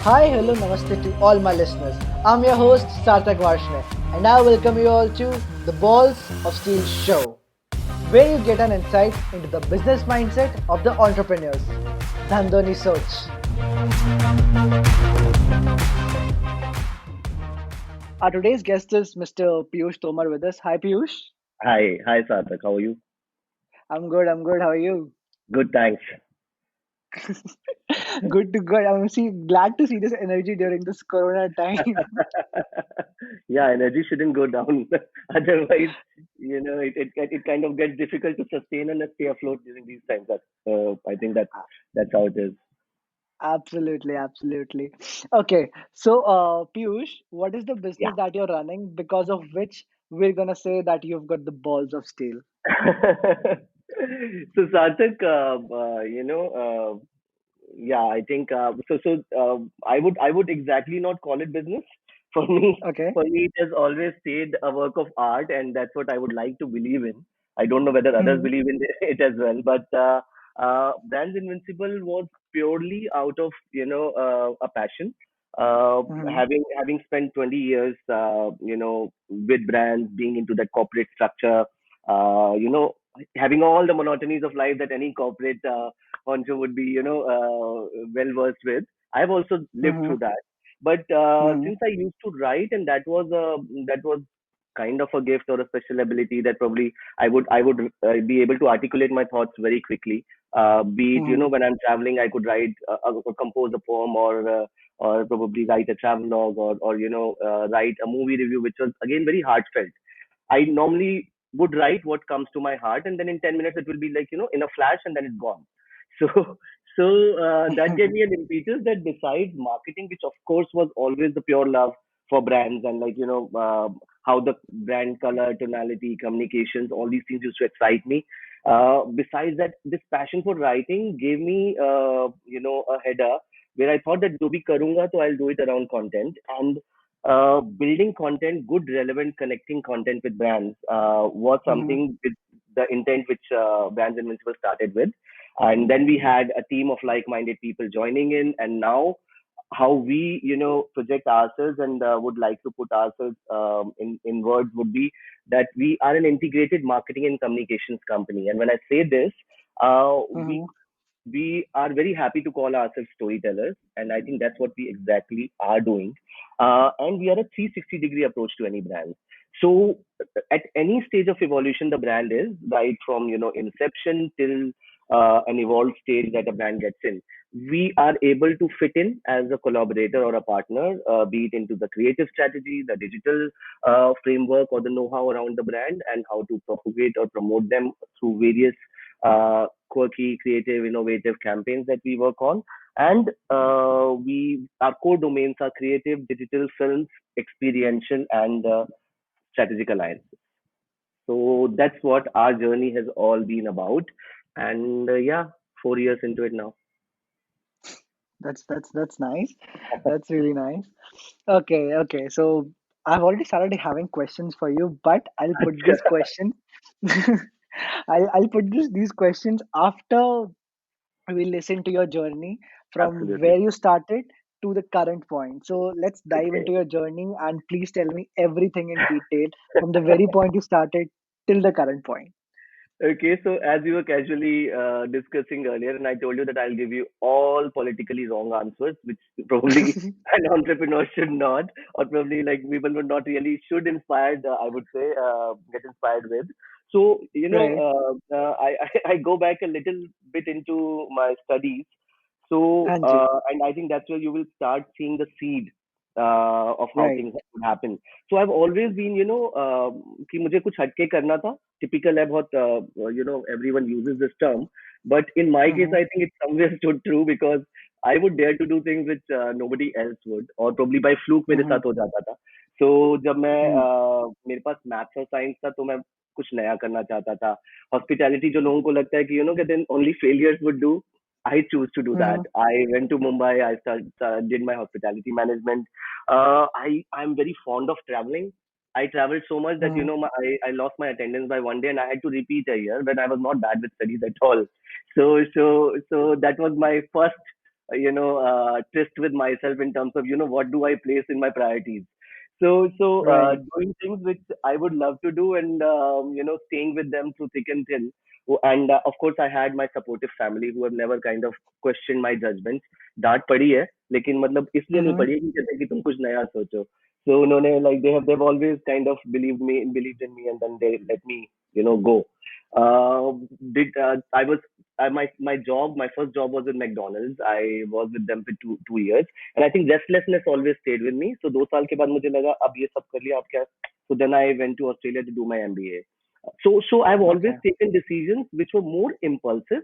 Hi, hello, namaste to all my listeners. I'm your host, Sarthak Varshney, and I welcome you all to the Balls of Steel show, where you get an insight into the business mindset of the entrepreneurs. Dhandho ni Soch. Our today's guest is Mr. Peeush Tomar with us. Hi, Peeush. Hi, Sarthak. How are you? I'm good. How are you? Good, thanks. Good to good. Glad to see this energy during this Corona time. Yeah, energy shouldn't go down. Otherwise, it kind of gets difficult to sustain and stay afloat during these times. I think that's how it is. Absolutely. Okay, so Piyush, what is the Yeah. business that you're running because of which we're gonna say that you've got the balls of steel? So Sarthak, yeah, I think I would exactly not call it business. For me, Okay. for me, it has always stayed a work of art, and that's what I would like to believe in. I don't know whether others Hmm. believe in it as well, but Brands Invincible was purely out of a passion. Hmm. Having spent 20 years, with brands, being into that corporate structure, having all the monotonies of life that any corporate Honcho would be, well versed with. I've also lived Hmm. through that. But Hmm. since I used to write, and that was kind of a gift or a special ability that probably I would be able to articulate my thoughts very quickly. Be it Hmm. when I'm traveling, I could write, compose a poem, or probably write a travelogue, or write a movie review, which was again very heartfelt. I normally would write what comes to my heart, and then in 10 minutes it will be like, in a flash, and then it's gone. So, that gave me an impetus that besides marketing, which of course was always the pure love for brands, and like, how the brand color, tonality, communications, all these things used to excite me. Besides that, this passion for writing gave me, a header where I thought that do bhi karunga, so I'll do it around content. And building content, good, relevant, connecting content with brands was Hmm. something with the intent which Brands Invincible started with. And then we had a team of like-minded people joining in, and now how we, project ourselves and would like to put ourselves in words would be that we are an integrated marketing and communications company. And when I say this, uh, we Hmm. we are very happy to call ourselves storytellers, and I think that's what we exactly are doing. And we are a 360-degree approach to any brand. So at any stage of evolution the brand is, right from inception till an evolved stage that a brand gets in, we are able to fit in as a collaborator or a partner, be it into the creative strategy, the digital framework, or the know-how around the brand, and how to propagate or promote them through various quirky, creative, innovative campaigns that we work on. And we our core domains are creative, digital, films, experiential, and strategic alliances. So that's what our journey has all been about. And yeah, 4 years into it now. That's nice. That's really nice. Okay. So I've already started having questions for you, but I'll put this question. I'll put these questions after we listen to your journey from Absolutely. where you started to the current point. So let's dive Okay. into your journey and please tell me everything in detail from the very point you started till the current point. Okay, so as we were casually discussing earlier, and I told you that I'll give you all politically wrong answers, which probably an entrepreneur should not, or probably like people would not really should inspired, I would say, get inspired with. So, Right. I go back a little bit into my studies. So, Anji. and I think that's where you will start seeing the seed of how Right. things would happen. So I've always been, कि मुझे कुछ हटके करना था. Typical है बहुत, everyone uses this term, but in my case Mm-hmm. I think it somewhere stood true because I would dare to do things which nobody else would, or probably by fluke मेरे Mm-hmm. साथ हो जाता था. So जब मैं Mm-hmm. मेरे पास maths और science था तो मैं कुछ नया करना चाहता था. Hospitality जो लोगों को लगता है कि कि then only failures would do, I choose to do that. Mm-hmm. I went to Mumbai. Did my hospitality management. I'm very fond of traveling. I traveled so much that Mm-hmm. I lost my attendance by one day, and I had to repeat a year when I was not bad with studies at all. So that was my first. twist with myself in terms of what do I place in my priorities. Right. Doing things which I would love to do, and staying with them through thick and thin. And of course, I had my supportive family who have never kind of questioned my judgments. डांट पड़ी है, लेकिन मतलब इसलिए नहीं Mm-hmm. पड़ी है कि कहते हैं कि तुम कुछ नया सोचो. So उन्होंने, like, they've always kind of believed in me, and then they let me go. Uh, did I was I, my job my first job was in McDonald's. I was with them for two years, and I think restlessness always stayed with me. So 2 साल के बाद मुझे लगा अब ये सब कर लिया, अब क्या. So then I went to Australia to do my MBA. So I've always Okay. taken decisions which were more impulsive.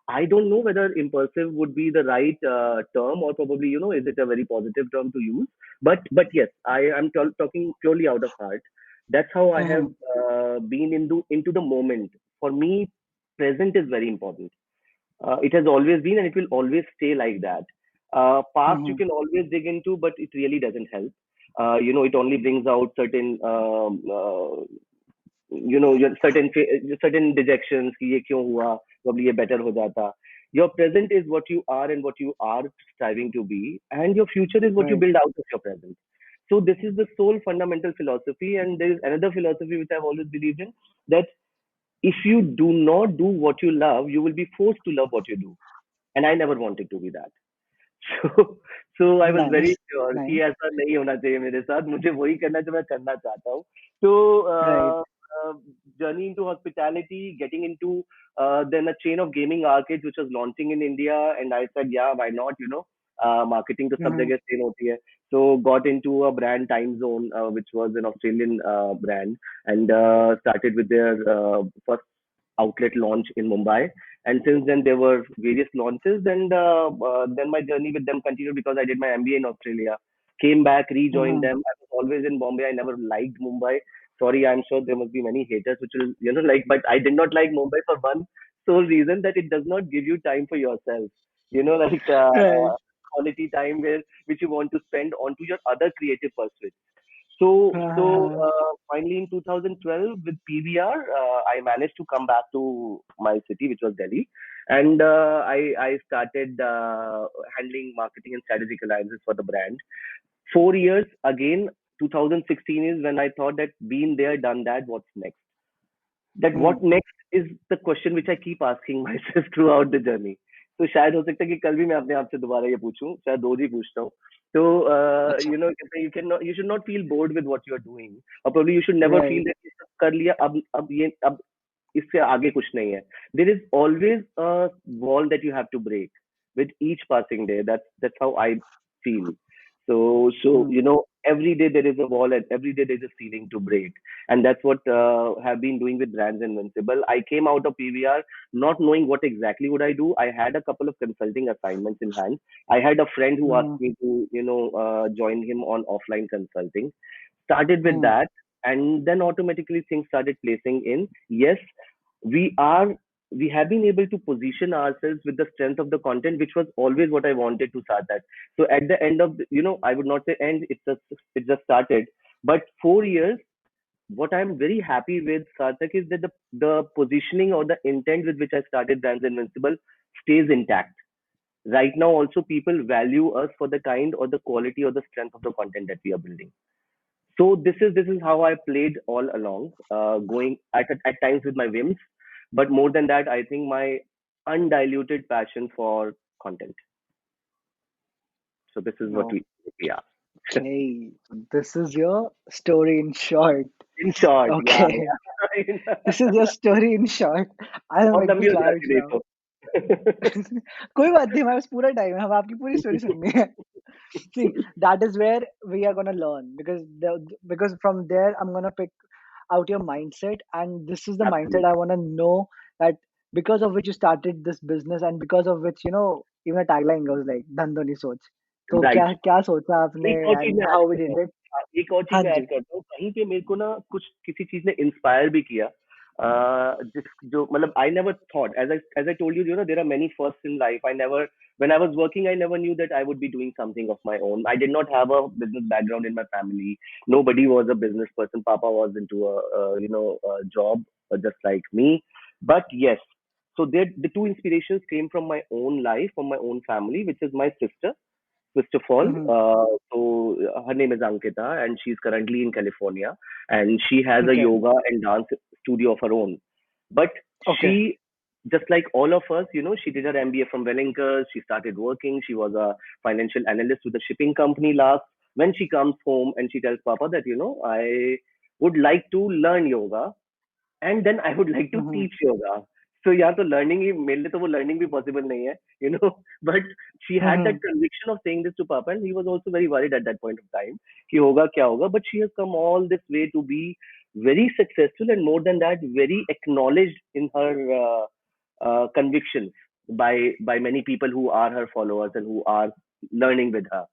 I don't know whether impulsive would be the right term, or probably, is it a very positive term to use. But yes, I am talking purely out of heart. That's how I have Mm-hmm. been into the moment. For me, present is very important. It has always been, and it will always stay like that. Past you Mm-hmm. can always dig into, but it really doesn't help. It only brings out certain certain dejections कि ये क्यों हुआ, probably ये better हो जाता. Your present is what you are and what you are striving to be, and your future is what you Right. build out of your present. So this is the sole fundamental philosophy, and there is another philosophy which I've always believed in, that if you do not do what you love, you will be forced to love what you do. And I never wanted to be that. So so I was very Nice. sure कि Nice. ऐसा नहीं होना चाहिए मेरे साथ, मुझे वही करना जो मैं करना चाहता हूँ. तो Right. journey into hospitality, getting into then a chain of gaming arcades which was launching in India, and I said, yeah, why not, marketing to सब Mm-hmm. जगह same होती है. So got into a brand, Time Zone, which was an Australian brand, and started with their first outlet launch in Mumbai. And since then, there were various launches, and then my journey with them continued because I did my MBA in Australia. Came back, rejoined Mm-hmm. them. I was always in Bombay. I never liked Mumbai. Sorry, I'm sure there must be many haters which will, like, but I did not like Mumbai for one sole reason, that it does not give you time for yourself. Like Right. quality time which you want to spend onto your other creative pursuits. So finally in 2012 with PVR, I managed to come back to my city, which was Delhi, and I started handling marketing and strategic alliances for the brand. 4 years again. 2016 is when I thought that, been there, done that. What's next? That Mm-hmm. what next is the question which I keep asking myself throughout the journey. तो शायद हो सकता है कि कल भी मैं अपने आप से दोबारा ये पूछूं, शायद रोज ही पूछता हूँ. तो Acha. you should not feel bored with what you are doing, or probably you should never feel Right. that ये सब कर लिया, अब इससे आगे कुछ नहीं है. There is always a wall that you have to break with each passing day. That's how I feel. So Mm-hmm. every day there is a wall, and every day there's a ceiling to break, and that's what have been doing with Brands Invincible. I came out of PVR not knowing what exactly would I do. I had a couple of consulting assignments in hand. I had a friend who Mm-hmm. asked me to join him on offline consulting. Started with Mm-hmm. that, and then automatically things started placing in. Yes, we are we have been able to position ourselves with the strength of the content, which was always what I wanted to start at. So at the end of I would not say end, it just started. But 4 years, what I'm very happy with, Sarthak, is that the positioning or the intent with which I started Brands Invincible stays intact. Right now, also people value us for the kind or the quality or the strength of the content that we are building. So this is how I played all along, going at times with my whims, but more than that, I think my undiluted passion for content. So this is what we are. Okay. This is your story in short. In short, yeah, Okay. yeah. This is your story in short. I am और in लंबी the हो clouds जाती नहीं now. तो. कोई बात नहीं, हमारे पास पूरा टाइम है, हम आपकी पूरी स्टोरी सुननी है. See, that is where we are gonna learn, because from there I'm gonna pick out your mindset, and this is the mindset Absolutely I wanna know, that because of which you started this business, and because of which even the tagline goes like "Dhandho नहीं सोच." तो right. क्या क्या सोचा आपने, एक और चीज and मैं ऐड how we करता हूँ. did it? हाँ, एक और चीज हाँ मैं ऐड जी. करता हूँ, कहीं पे मेरे को ना कुछ किसी चीज ने इंस्पायर भी किया. जिस जो मतलब I never thought, as I told you, there are many firsts in life. I never, when I was working, I never knew that I would be doing something of my own. I did not have a business background in my family. Nobody was a business person. Papa was into a job, just like me. But yes, So the two inspirations came from my own life, from my own family, which is my sister, first of all. Mm-hmm. So her name is Ankita, and she's currently in California, and she has a Okay. yoga and dance studio of her own. But Okay. she, just like all of us, she did her MBA from Wellington. She started working. She was a financial analyst with a shipping company last. When she comes home and she tells Papa that, I would like to learn yoga and then I would like to Mm-hmm. teach yoga. So yeah, so learning ही मेरे लिए तो वो learning भी possible नहीं है, you know. But she had that Mm-hmm. conviction of saying this to Papa, and he was also very worried at that point of time कि होगा क्या होगा. But she has come all this way to be very successful, and more than that, very acknowledged in her convictions by many people who are her followers and who are learning with her.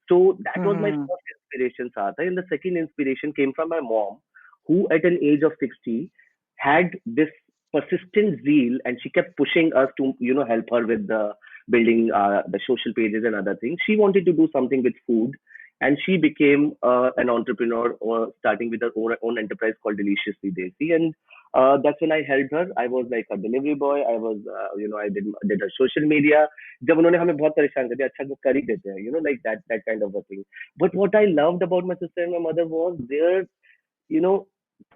So that was my Mm-hmm. first inspiration, Sarthak. And the second inspiration came from my mom, who at an age of 60 had this persistent zeal, and she kept pushing us to help her with the building the social pages and other things. She wanted to do something with food, and she became an entrepreneur, or starting with her own enterprise called Deliciously Desi. And that's when I helped her. I was like her delivery boy. I was, I did her social media. जब उन्होंने हमें बहुत परेशान कर दिया, अच्छा वो कर ही देते हैं, like that kind of a thing. But what I loved about my sister and my mother was their, you know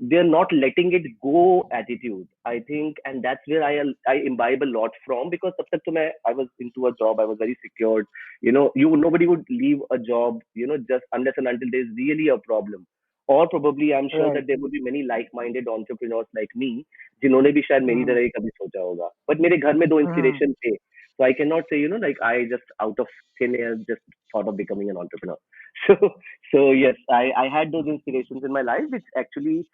they're not letting it go attitude, I think. And that's where I imbibe a lot from, because tab tak to I was into a job, I was very secured. You nobody would leave a job, just unless and until there's really a problem. Or probably I'm sure Right. that there would be many like-minded entrepreneurs like me, जिन्होंने भी शायद मेरी Mm-hmm. तरह ही कभी सोचा होगा. But मेरे घर में दो Mm-hmm. inspiration थे. So I cannot say, like I just out of thin air just thought of becoming an entrepreneur. So so yes, I had those inspirations in my life, which actually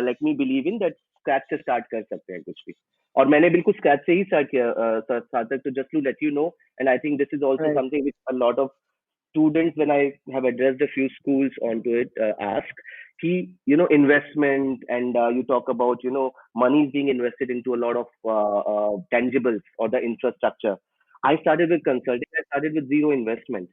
let me believe in that scratch से start कर सकते हैं कुछ भी. और मैंने बिल्कुल scratch से ही स्टार्ट किया, सार्थक, तो just to let you know. And I think this is also Right. Something which a lot of students, when I have addressed a few schools onto it, ask कि investment, and you talk about money is being invested into a lot of tangibles or the infrastructure. I started with consulting. I started with zero investment,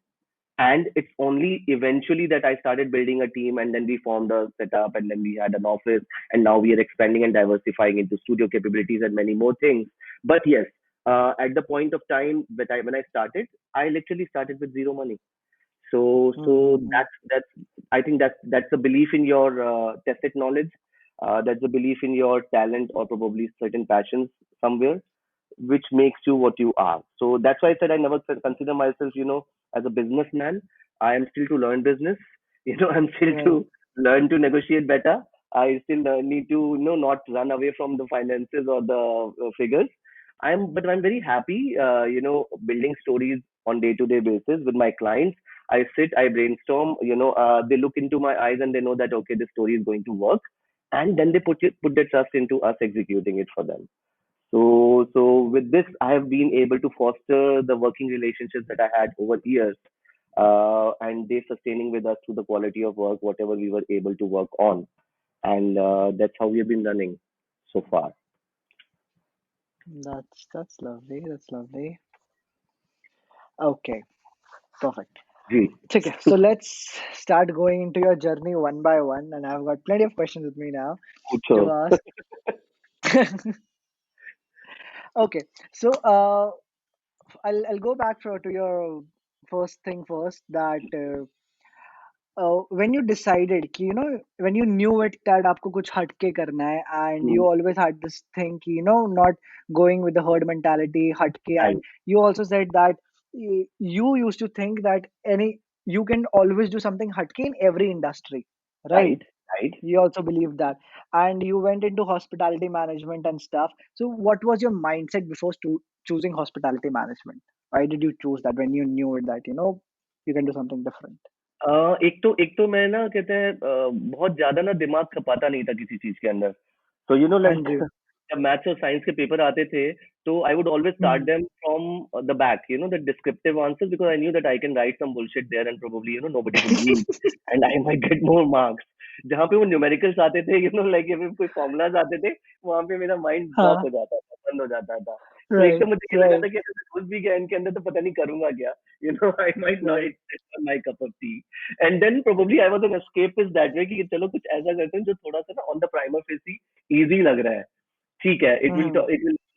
and it's only eventually that I started building a team, and then we formed a setup, and then we had an office, and now we are expanding and diversifying into studio capabilities and many more things. But yes, at the point of time that when I started, I literally started with zero money. So Mm-hmm. that's I think that's a belief in your tacit knowledge. That's a belief in your talent, or probably certain passions somewhere, which makes you what you are. So that's why I said I never consider myself, as a businessman. I am still to learn business. I'm still Right. to learn to negotiate better. I still need to, not run away from the finances or the figures. But I'm very happy, building stories on day-to-day basis with my clients. I sit, I brainstorm. They look into my eyes and they know that okay, this story is going to work, and then they put their trust into us executing it for them. So with this, I have been able to foster the working relationships that I had over years, and they sustaining with us through the quality of work, whatever we were able to work on, and that's how we have been running so far. That's lovely. That's lovely. Okay. Perfect. Ji, Okay. So let's start going into your journey one by one, and I've got plenty of questions with me now pucho. to ask. Okay. So I'll go back to your first thing first, that when you decided कि when you knew it that आपको कुछ हटके करना है, and Hmm, you always had this thing कि not going with the herd mentality, हटके. right, And you also said that you used to think that you can always do something हटके in every industry, right? right, right. You also believe that, and you went into hospitality management and stuff. So what was your mindset before choosing hospitality management? Why did you choose that when you knew it that you can do something different? एक तो मैं ना कहते हैं बहुत ज्यादा ना दिमाग खपाता नहीं था किसी चीज के अंदर. So हाँ like जी. जब मैथ्स और साइंस के पेपर आते थे, तो I would always start hmm. Them from the back, the descriptive answers, because I knew that I can write some bullshit there and probably nobody would read, and I might get more marks. जहाँ पे वो numericals आते थे, like कोई formulas आते थे, वहां पे मेरा माइंड ब्लॉक हाँ. हो जाता था, बंद हो जाता था. तो एक तो Right, मुझे ये लगा right, था कि अगर मैं घुस भी गया इनके अंदर तो पता नहीं करूंगा क्या. I might right. Not my cup of tea. And then probably I was an escapist that way कि चलो कुछ ऐसा करते हैं जो थोड़ा सा ना on the primer face he easy लग रहा है. ठीक है, it will hmm.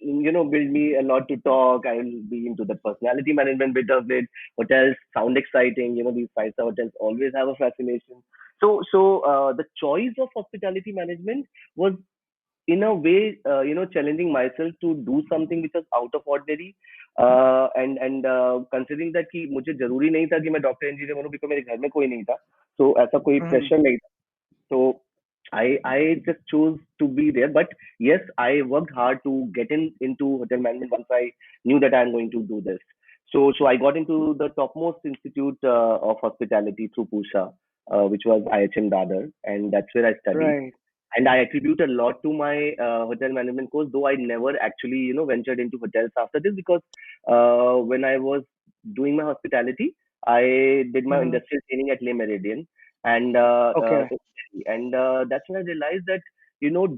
build me a lot to talk. I will be into the personality management bit of it. Hotels sound exciting. These five-star hotels always have a fascination. So the choice of hospitality management was in a way, challenging myself to do something which was out of ordinary. And considering that कि मुझे जरूरी नहीं था कि मैं doctor engineer बनूं because मेरे घर में कोई नहीं था, so ऐसा कोई Mm-hmm. प्रेशर नहीं था. So I just chose to be there. But yes, I worked hard to get into hotel management once I knew that I'm going to do this. So I got into the topmost institute of hospitality through Pusha, which was IHM Dadar, and that's where I studied. Right. And I attribute a lot to my hotel management course, though I never actually ventured into hotels after this, because when I was doing my hospitality, I did my Mm-hmm. industrial training at Le Meridien, and Okay. that's when I realized that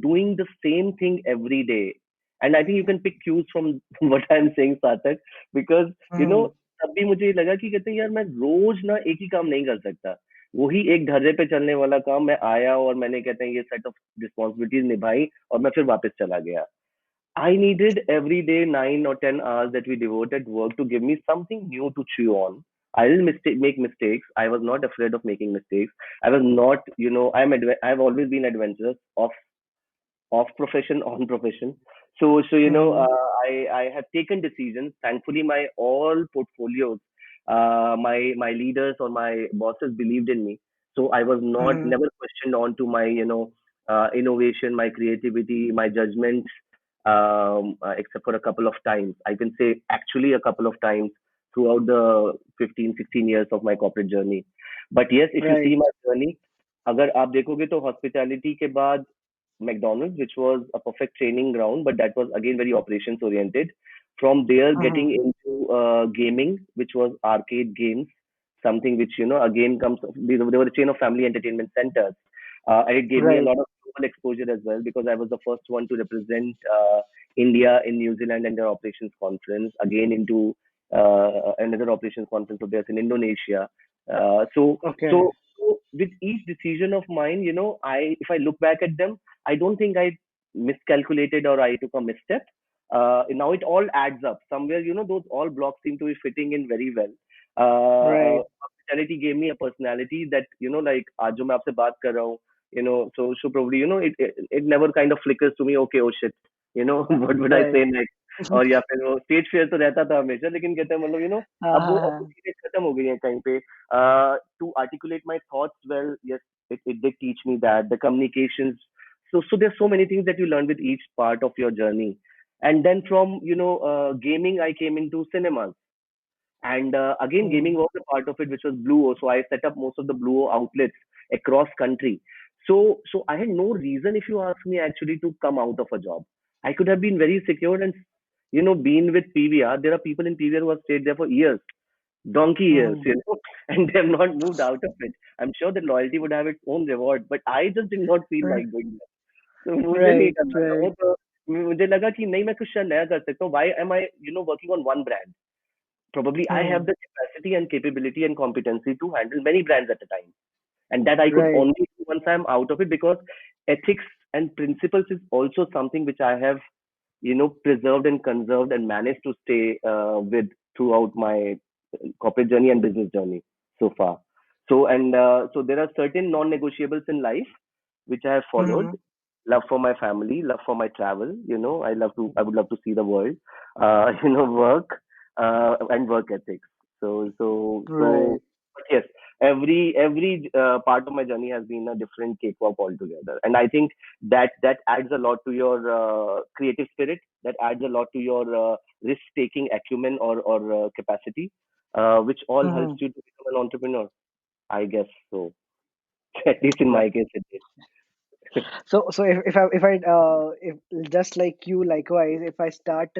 doing the same thing every day, and I think you can pick cues from what I'm saying, Sarthak, because Mm-hmm. तब भी मुझे ये लगा कि कहते हैं यार मैं रोज ना एक ही काम नहीं कर सकता. वही एक ढर्रे पे चलने वाला काम मैं आया और मैंने कहते हैं ये सेट ऑफ रिस्पॉन्सिबिलिटीज निभाई और मैं फिर वापस चला गया. I needed every day 9 or 10 hours that we devoted work to give me something new to chew on. I'll make mistakes. I was not afraid of making mistakes. I was not, I've always been adventurous, off profession, on profession. So Mm-hmm. I have taken decisions. Thankfully, my all portfolios, my leaders or my bosses believed in me. So I was not Mm-hmm. never questioned on to my innovation, my creativity, my judgment, except for a couple of times. I can say actually a couple of times throughout the 15, 16 years of my corporate journey. But yes, if you see Right. my journey, अगर आप देखोगे तो hospitality के बाद McDonald's, which was a perfect training ground, but that was again very operations oriented. From there, Mm-hmm. getting into gaming, which was arcade games, something which again comes. They were a chain of family entertainment centers, and it gave me a Right. lot of global exposure as well because I was the first one to represent India in New Zealand and their operations conference. Again into another operations conference of theirs in Indonesia. Uh, so Okay. so with each decision of mine, I if I look back at them, I don't think I miscalculated or I took a misstep. Now it all adds up. Somewhere, those all blocks seem to be fitting in very well. Right. Hospitality gave me a personality that, like, आज जो मैं आपसे बात कर रहा हूँ, so probably, it never kind of flickers to me, okay, oh shit, what would I Right. say next? और या फिर वो स्टेज फेयर तो रहता था हमेशा, लेकिन कहते हैं मतलब अब वो Uh-huh. चीजें खत्म हो गई हैं कहीं पे. To articulate my thoughts well, yes, it did teach me that the communications. So there's so many things that you learn with each part of your journey. And then from gaming, I came into cinemas, and again Mm-hmm. gaming was a part of it, which was Bluo. So I set up most of the Bluo outlets across country. So I had no reason, if you ask me, actually to come out of a job. I could have been very secure and been with PVR. There are people in PVR who have stayed there for years, donkey years, Mm-hmm. and they have not moved out of it. I'm sure that loyalty would have its own reward, but I just did not feel Right. like doing that. तो मुझे नहीं Right. करना था वो. Right. तो मुझे लगा कि नहीं, मैं कुछ नया कर सकता हूँ. Why am I working on one brand? Probably I have Mm. the capacity and capability and competency to handle many brands at a time, and that I could Right. only do once I'm out of it, because ethics and principles is also something which I have preserved and conserved and managed to stay with throughout my corporate journey and business journey so far. So there are certain non-negotiables in life which I have followed. Mm-hmm. Love for my family, love for my travel. I would love to see the world. Work and work ethics. So. Right. But yes, every part of my journey has been a different cakewalk altogether, and I think that adds a lot to your creative spirit. That adds a lot to your risk-taking acumen or capacity, which all helps Mm-hmm. you to become an entrepreneur. I guess so. At least in my Right. case, it is. So if just like you, likewise, if I start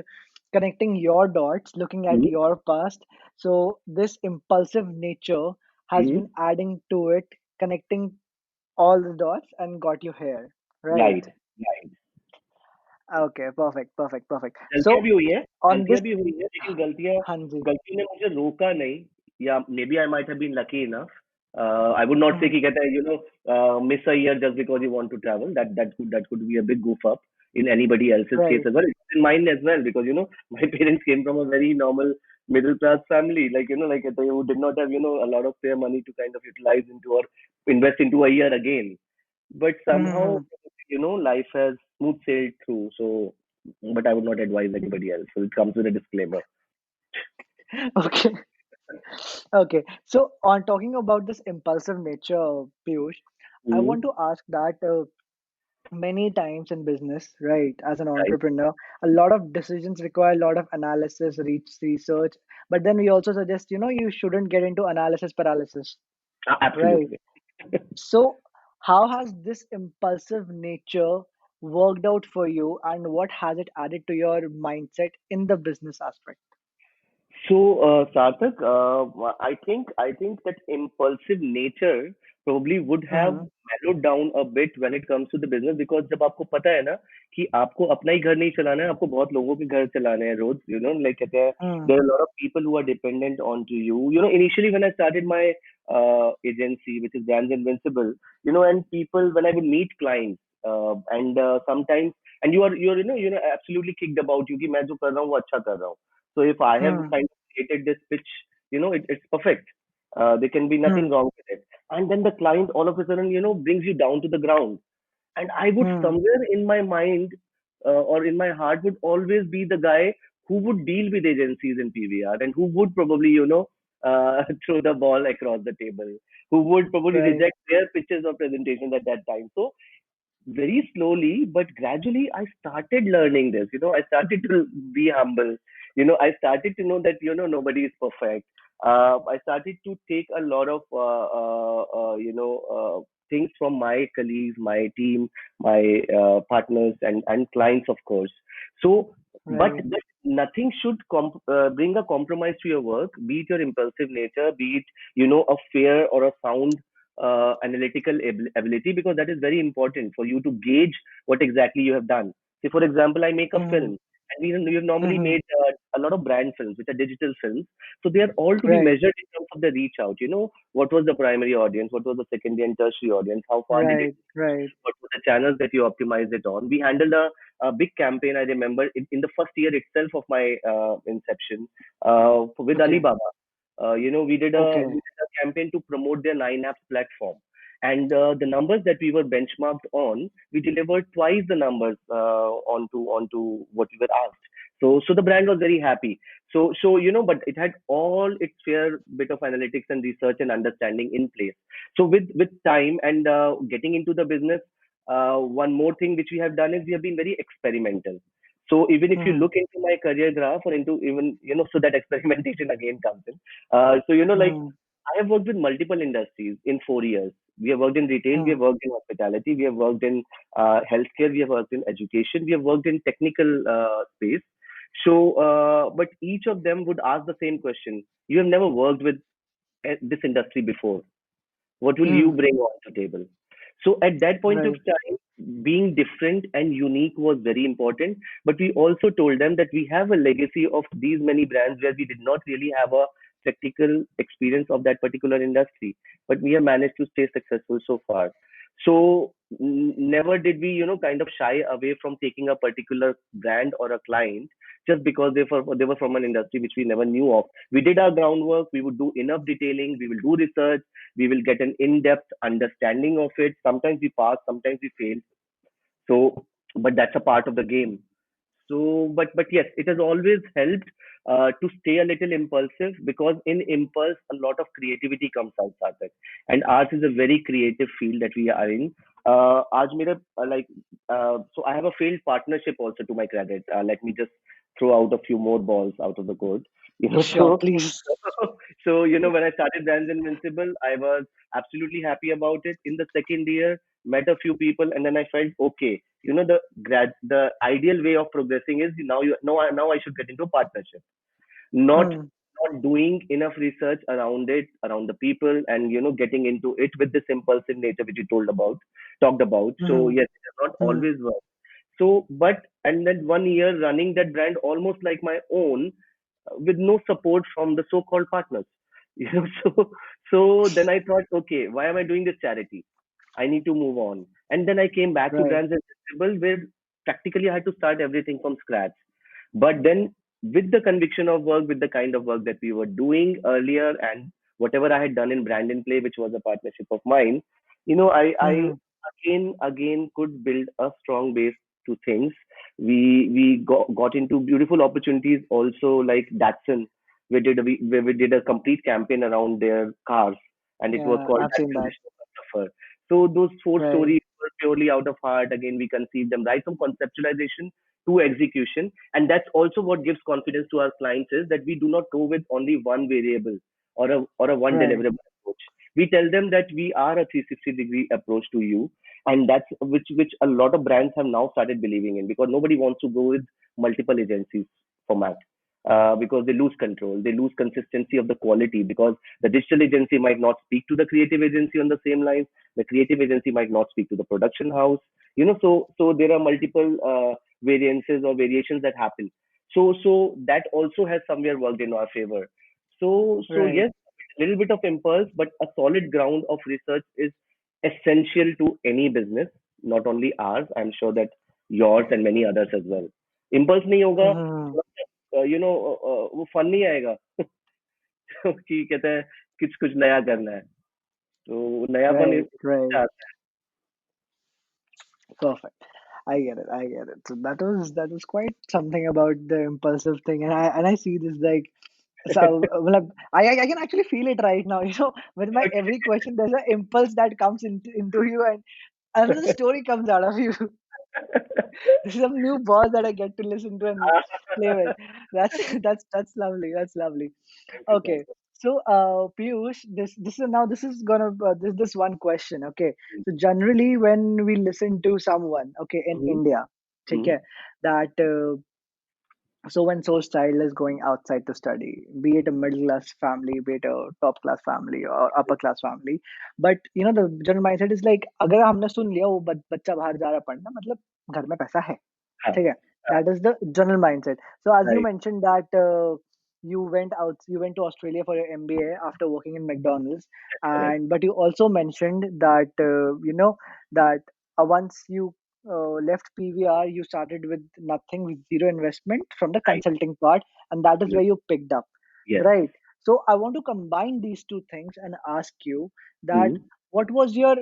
connecting your dots, looking at Mhm, your past, so this impulsive nature has mhm. been adding to it, connecting all the dots and got you here, right? Right, right. Okay, perfect, perfect, perfect. गलतियाँ So भी हुई हैं, on गलतियाँ this, भी हुई हैं, लेकिन गलतियाँ हाँ जी, गलती ने मुझे रोका नहीं, या maybe I might have been lucky enough. I would not say mhm, कि कहता है miss a year just because you want to travel. That could be a big goof up. in anybody else's case Right. as well. It's in mine as well, because my parents came from a very normal middle class family, like like they who did not have a lot of their money to kind of utilize into or invest into a year again. But somehow Hmm. life has smooth sailed through. So, but I would not advise anybody else. So it comes with a disclaimer. Okay. Okay. So, on talking about this impulsive nature, Piyush, I Hmm. want to ask that many times in business, right, as an Right. entrepreneur, a lot of decisions require a lot of analysis, research. But then we also suggest, you shouldn't get into analysis paralysis, right? Absolutely. So, how has this impulsive nature worked out for you, and what has it added to your mindset in the business aspect? So, Sarthak, I think that impulsive nature probably would have Mm-hmm. mellowed down a bit when it comes to the business, because जब आपको पता है ना कि आपको अपना ही घर नहीं चलाना है, आपको बहुत लोगों के घर चलाने हैं रोज, like कहते हैं, Mm-hmm. there are a lot of people who are dependent on to you. Initially when I started my agency, which is Brands Invincible, and people, when I would meet clients, and sometimes, and you're absolutely kicked about you कि मैं जो कर रहा हूँ वो अच्छा कर रहा हूँ. So if I have kind of created this pitch, it's perfect. There can be nothing wrong with it. And then the client all of a sudden, brings you down to the ground. And I would Mm-hmm. somewhere in my mind, or in my heart, would always be the guy who would deal with agencies in PVR, and who would probably, throw the ball across the table, who would probably Right. reject their pitches or presentations at that time. So very slowly but gradually I started learning this. I started to be humble. I started to know that nobody is perfect. I started to take a lot of things from my colleagues, my team, my partners, and clients, of course. So Right. but nothing should bring a compromise to your work, be it your impulsive nature, be it a fair or a sound analytical ability, because that is very important for you to gauge what exactly you have done. Say, for example, I make a Mm-hmm. film, and we have normally Mm-hmm. made a lot of brand films, which are digital films. So they are all to be Right. measured in terms of the reach out. What was the primary audience? What was the secondary and tertiary audience? How far did it Right. reach? Right. What were the channels that you optimized it on? We handled a big campaign, I remember, in the first year itself of my inception, with Okay. Alibaba. We Okay. did a campaign to promote their 9 apps platform, and the numbers that we were benchmarked on, we delivered twice the numbers onto what we were asked. So the brand was very happy. So but it had all its fair bit of analytics and research and understanding in place. So with time and getting into the business, one more thing which we have done is we have been very experimental. So even if you Mm-hmm. look into my career graph, or into even, so that experimentation again comes in. Like, Mm-hmm. I have worked with multiple industries in 4 years. We have worked in retail, we have worked in hospitality, we have worked in healthcare, we have worked in education, we have worked in technical space. So, but each of them would ask the same question: you have never worked with this industry before. What will you Mm-hmm. bring on the table? So at that point of Right. time, being different and unique was very important. But we also told them that we have a legacy of these many brands where we did not really have a practical experience of that particular industry, but we have managed to stay successful so far. So never did we, kind of shy away from taking a particular brand or a client just because they were from an industry which we never knew of. We did our groundwork. We would do enough detailing. We will do research. We will get an in-depth understanding of it. Sometimes we pass, sometimes we fail. So, but that's a part of the game. So, but yes, it has always helped to stay a little impulsive, because in impulse a lot of creativity comes out, Sarthak. And ours is a very creative field that we are in. आज मेरा so I have a failed partnership also to my credit. Let me just throw out a few more balls out of the court. Sure, So please. so when I started Brands Invincible, I was absolutely happy about it. In the second year, met a few people, and then I felt okay. The ideal way of progressing is now now I should get into a partnership, not Hmm. not doing enough research around it, around the people, and getting into it with this impulsive nature which you talked about. So Hmm. yes, it has not Hmm. always worked. So, but and then 1 year running that brand almost like my own, with no support from the so-called partners. So then I thought, okay, why am I doing this charity? I need to move on. And then I came back to Right. Brands Invincible, practically I had to start everything from scratch. But then, with the conviction of work, with the kind of work that we were doing earlier, and whatever I had done in Brand and Play, which was a partnership of mine, I Mm-hmm. again could build a strong base to things. We got into beautiful opportunities also, like Datsun. We did a complete campaign around their cars, and it was Yeah, called I've seen that. Acquisition of Suffer. So those four Right. stories were purely out of heart. Again, we conceived them right from conceptualization to execution, and that's also what gives confidence to our clients, is that we do not go with only one variable or a one Right. deliverable approach. We tell them that we are a 360-degree approach to you, and that's which a lot of brands have now started believing in, because nobody wants to go with multiple agencies format. Because they lose control, they lose consistency of the quality, because the digital agency might not speak to the creative agency on the same line, the creative agency might not speak to the production house. So there are multiple variances or variations that happen. So that also has somewhere worked in our favor. So Right. yes, a little bit of impulse, but a solid ground of research is essential to any business, not only ours. I'm sure that yours and many others as well. Impulse नहीं होगा, Mm-hmm. वो fun नहीं आएगा कि कहते हैं कुछ कुछ नया करना है, तो नयापन Right. इससे Right. आता Perfect. I get it. I get it. So that was quite something about the impulsive thing, and I see this like so. Well, I can actually feel it right now. With my है. every question, there's an impulse that comes into you, and another story comes out of you. This is some new boss that I get to listen to and play with. That's that's lovely. That's lovely. Thank you, Okay. Sarthak. So, Piyush, this is gonna this one question. Okay. So generally, when we listen to someone, okay, in Mhm, India, mhm, okay, that so when Soch child is going outside to study, be it a middle class family, be it a top class family or upper class family, but the general mindset is like, अगर हमने सुन लिया वो बच्चा बाहर जा रहा है पढ़ना मतलब घर में पैसा है. हाँ, ठीक है. हाँ, That is the general mindset. So as you right, mentioned that you went to Australia for your MBA after working in McDonald's, correct, and but you also mentioned that that once you left PVR, you started with nothing, with zero investment from the right, consulting part, and that is where absolutely, you picked up, yes, right? So I want to combine these two things and ask you that hmm, what was your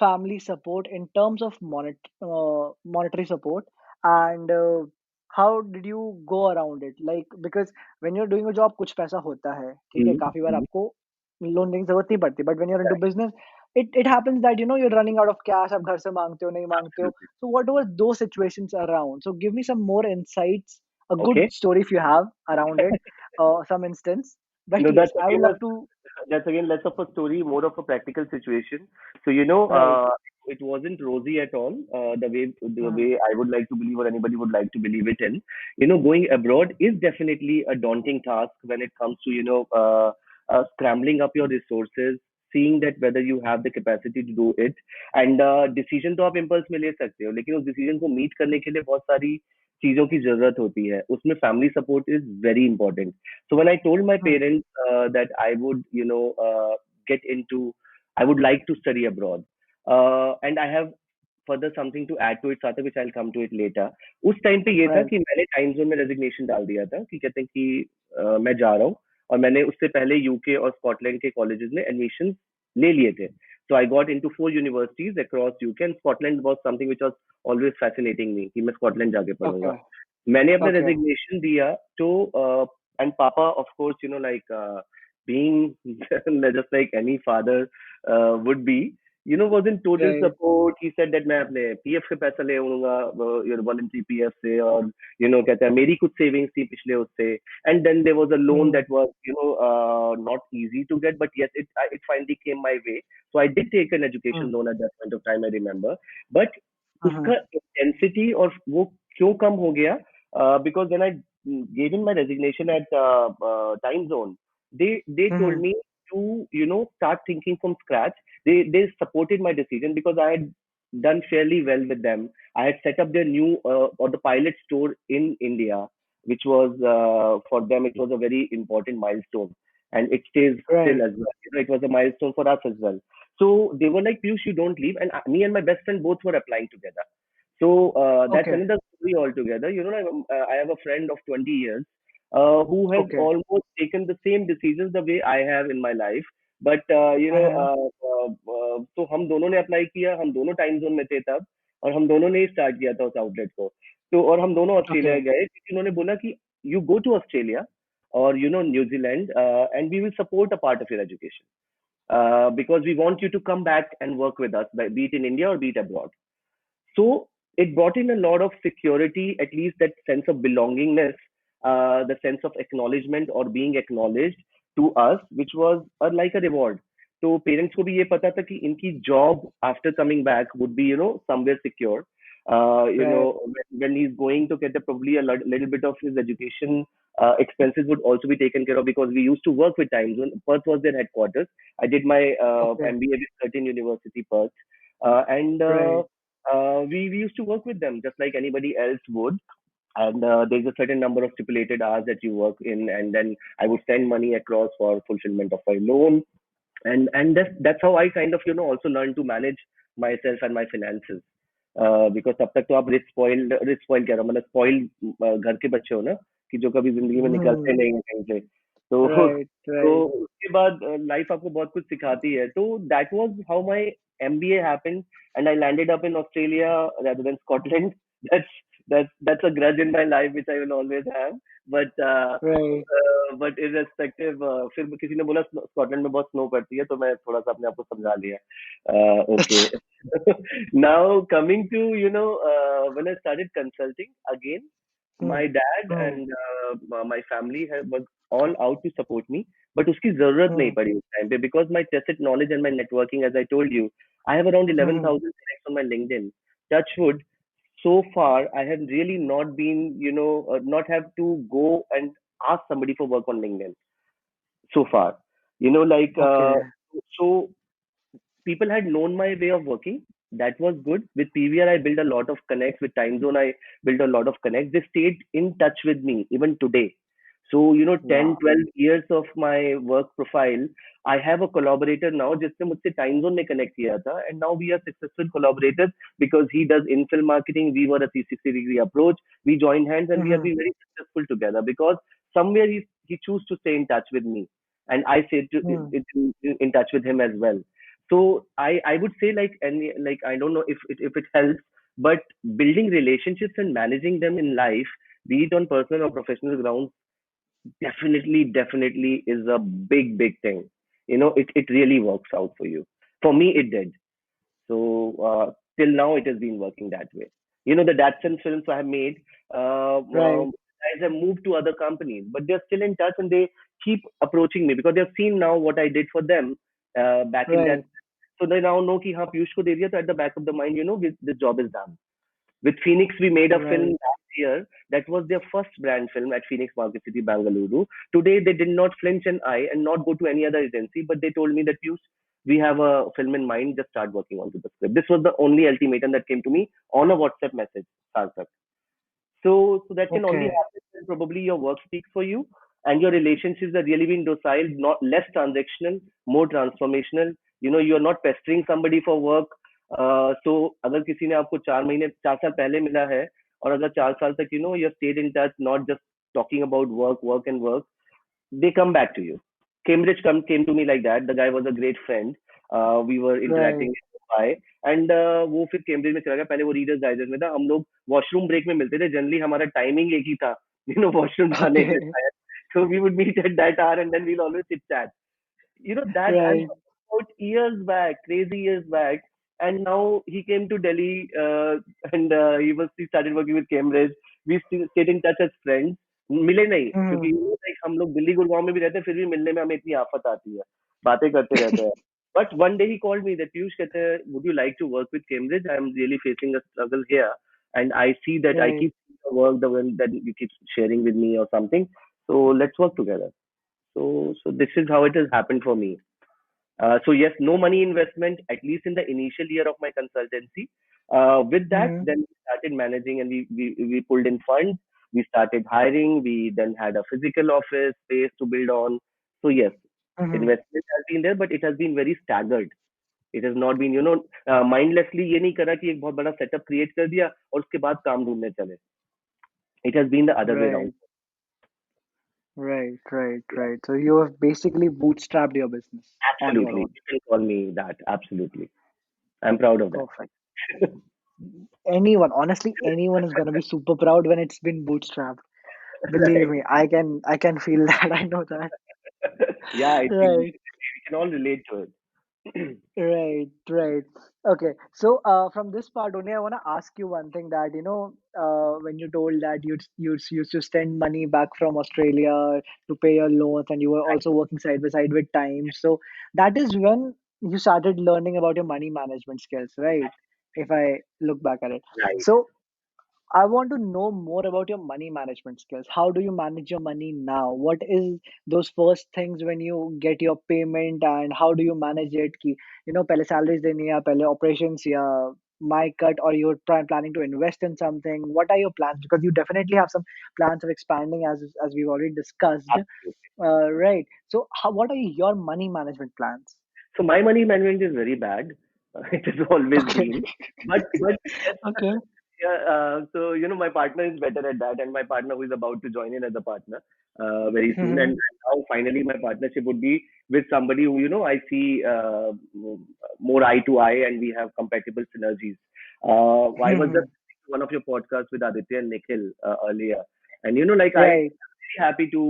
family support in terms of monetary support, and how did you go around it, like because when you're doing a job कुछ पैसा होता है, ठीक है, हुँ, काफी बार हुँ, आपको loan लेने की जरूरत नहीं पड़ती, but when you're into right, business it happens that you're running out of cash, आप घर से मांगते हो नहीं मांगते हो. Absolutely, So what were those situations around? So give me some more insights, a good okay. story if you have around it, some instance, but No, yes, I would love to. that's again less of a story, more of a practical situation. So Right. it wasn't rosy at all. The Hmm. way I would like to believe, or anybody would like to believe it in. Going abroad is definitely a daunting task when it comes to scrambling up your resources, seeing that whether you have the capacity to do it, and decision तो आप impulse में ले सकते हो, लेकिन उस decision को meet करने के लिए बहुत सारी चीजों की जरूरत होती है. उसमें family support is very important. So when I told my Hmm. parents that I would, get into, I would like to study abroad, and I have further something to add to it, Sarthak, which I'll come to it later. उस time पे ये था Right. कि मैंने time zone में resignation डाल दिया था कि कहते हैं कि मैं जा रहा हूँ, और मैंने उससे पहले यूके और स्कॉटलैंड के कॉलेजेस में एडमिशन ले लिए थे. So I got into 4 universities across UK, and Scotland was something which was always fascinating me कि मैं स्कॉटलैंड जाके पढ़ूंगा. Okay. मैंने अपना Okay. रेजिग्नेशन दिया, तो and Papa, of course, being just like any father would be, was in total Right. support. He said that मैं अपने पीएफ से पैसा ले आऊंगा, वॉलंटरी पीएफ से, और कहते हैं मेरी कुछ सेविंग्स थी पिछले उससे, and then there was a loan Mhm. that was not easy to get, but yes, it finally came my way. So I did take an education Mhm. loan at that point of time, I remember. But Mhm. उसका intensity और वो क्यों कम हो गया, because when I gave in my resignation at time zone, they told Mhm. me to start thinking from scratch. They supported my decision because I had done fairly well with them. I had set up their new or the pilot store in India, which was for them, it was a very important milestone, and it stays still Right. as well. It was a milestone for us as well. So they were like, Piyush, you don't leave. And me and my best friend both were applying together. So that's Okay. another story altogether. I have a friend of 20 years who has Okay. almost taken the same decisions the way I have in my life. But Uh-huh. तो हम दोनों ने apply किया, हम दोनों time zone में थे तब, और हम दोनों ने स्टार्ट किया था उस आउटलेट को. तो और हम दोनों ऑस्ट्रेलिया Okay. गए क्योंकि उन्होंने बोला कि यू गो टू ऑस्ट्रेलिया और New Zealand and we will support a part of your education because we want you to come back and work with us, be it in India or be it abroad. So it brought in a lot of security, at least that sense of belongingness, the sense of acknowledgement or being acknowledged to us, which was like a reward. तो parents को भी ये पता था कि इनकी job after coming back would be somewhere secure. Right. When he's going to get probably a little bit of his education expenses would also be taken care of because we used to work with Times when Perth was their headquarters. I did my Okay. MBA with certain university Perth, and Right. we used to work with them just like anybody else would. And there's a certain number of stipulated hours that you work in, and then I would send money across for fulfillment of my loan, and that's how I kind of also learned to manage myself and my finances. Because तब तक तो आप rich spoil कह रहा हूँ मतलब spoil घर के बच्चे हो ना कि जो कभी जिंदगी में निकलते Hmm. नहीं हैं कहीं से तो Right. तो Right. उसके बाद लाइफ आपको बहुत कुछ सिखाती है तो that was how my MBA happened and I landed up in Australia rather than Scotland. that's that's a grudge in my life which I will always have. but uh, Right. But irrespective फिर किसी ने बोला Scotland में बहुत snow पड़ती है तो मैं थोड़ा सा अपने आप को समझा लिया okay now coming to when I started consulting again Hmm. my dad Hmm. and my family was all out to support me but उसकी जरूरत नहीं Hmm. पड़ी उस time पे because my tacit knowledge and my networking as I told you I have around Hmm. 11,000 connects on my LinkedIn. Touch wood, so far I have really not been not have to go and ask somebody for work on LinkedIn so far. Like Okay. so people had known my way of working. That was good. With PVR, I built a lot of connects. With Time Zone, I built a lot of connects. They stayed in touch with me even today. So, 10, Wow. 12 years of my work profile, I have a collaborator now जिसने मुझसे Time Zone में connect किया था. And now we are successful collaborators because he does infill marketing. We were a 360-degree approach. We joined hands and we have Hmm. been very successful together because somewhere he chose to stay in touch with me. And I stayed Hmm. in touch with him as well. So I would say like I don't know if it helps, but building relationships and managing them in life, be it on personal or professional grounds, definitely is a big thing. It really works out for you. For me, it did. So till now, it has been working that way. The Datsun films I have made, Right. guys have moved to other companies, but they're still in touch and they keep approaching me because they've seen now what I did for them back in that. Right. So they now know कि हाँ पीयूष को दे दिया तो at the back of the mind, this job is done. With Phoenix, we made a film Right. last year that was their first brand film at Phoenix Market City, Bangalore. Today, they did not flinch an eye and not go to any other agency, but they told me that Piyush, we have a film in mind, just start working on the script. This was the only ultimatum that came to me on a WhatsApp message, Sarthak. So that can only Okay. happen when probably your work speaks for you and your relationships are really being docile, not less transactional, more transformational. You are not pestering somebody for work. So अगर किसी ने आपको 4 साल पहले मिला है और अगर 4 साल तक you stayed in touch, not just talking about work and work, they come back to you. Cambridge came to me like that. The guy was a great friend. We were interacting Right. in Mumbai and वो फिर Cambridge में चला गया पहले वो readers digest में था हम लोग वॉशरूम ब्रेक में मिलते थे जनरली हमारा टाइमिंग एक ही था वॉशरूम जाने के Okay. शायद so we would meet at that hour and then we'll always chit chat. That I'm Right. talking about years back, crazy years back. And now he came to Delhi and he started working with Cambridge. We still stayed in touch as friends. मिले नहीं क्योंकि Hmm. like हम लोग दिल्ली गुड़गांव में भी रहते हैं फिर भी मिलने में हमें इतनी आफत आती है बातें करते रहते हैं but one day he called me that Piyush कहते हैं would you like to work with Cambridge I am really facing a struggle here and I see that I Right. keep seeing the work the one that you keep sharing with me or something so let's work together so this is how it has happened for me. So yes, no money investment at least in the initial year of my consultancy. With that, Hmm. then we started managing and we pulled in funds. We started hiring. We then had a physical office space to build on. So yes, Hmm. investment has been there, but it has been very staggered. It has not been mindlessly ये नहीं करा कि एक बहुत बड़ा setup create कर दिया और उसके बाद काम ढूंढने चले. It has been the other way around. Right, right. So you have basically bootstrapped your business on your Absolutely. own. You can call me that. Absolutely. I'm proud of that. Perfect. Anyone, honestly, anyone is gonna be super proud when it's been bootstrapped. Believe Right. me, I can feel that. I know that. Yeah, I think we Right. can all relate to it. Right. Okay. So, from this part only, I want to ask you one thing that, when you told that you used to send money back from Australia to pay your loans, and you were also working side by side with time. So that is when you started learning about your money management skills, right? If I look back at it. Right. So I want to know more about your money management skills. How do you manage your money now? What is those first things when you get your payment, and how do you manage it? कि, पहले salaries देनी है, पहले operations या my cut, or you're planning to invest in something. What are your plans? Because you definitely have some plans of expanding, as we've already discussed. Absolutely. Right. So what are your money management plans? So my money management is very bad. It has always Okay. been. But yes, Okay. yeah, so my partner is better at that, and my partner who is about to join in as a partner very soon, and Mhm. now finally my partnership would be with somebody who I see more eye to eye, and we have compatible synergies. I was just Mhm. listening to one of your podcasts with Aditya and Nikhil earlier, and like I Right. very happy to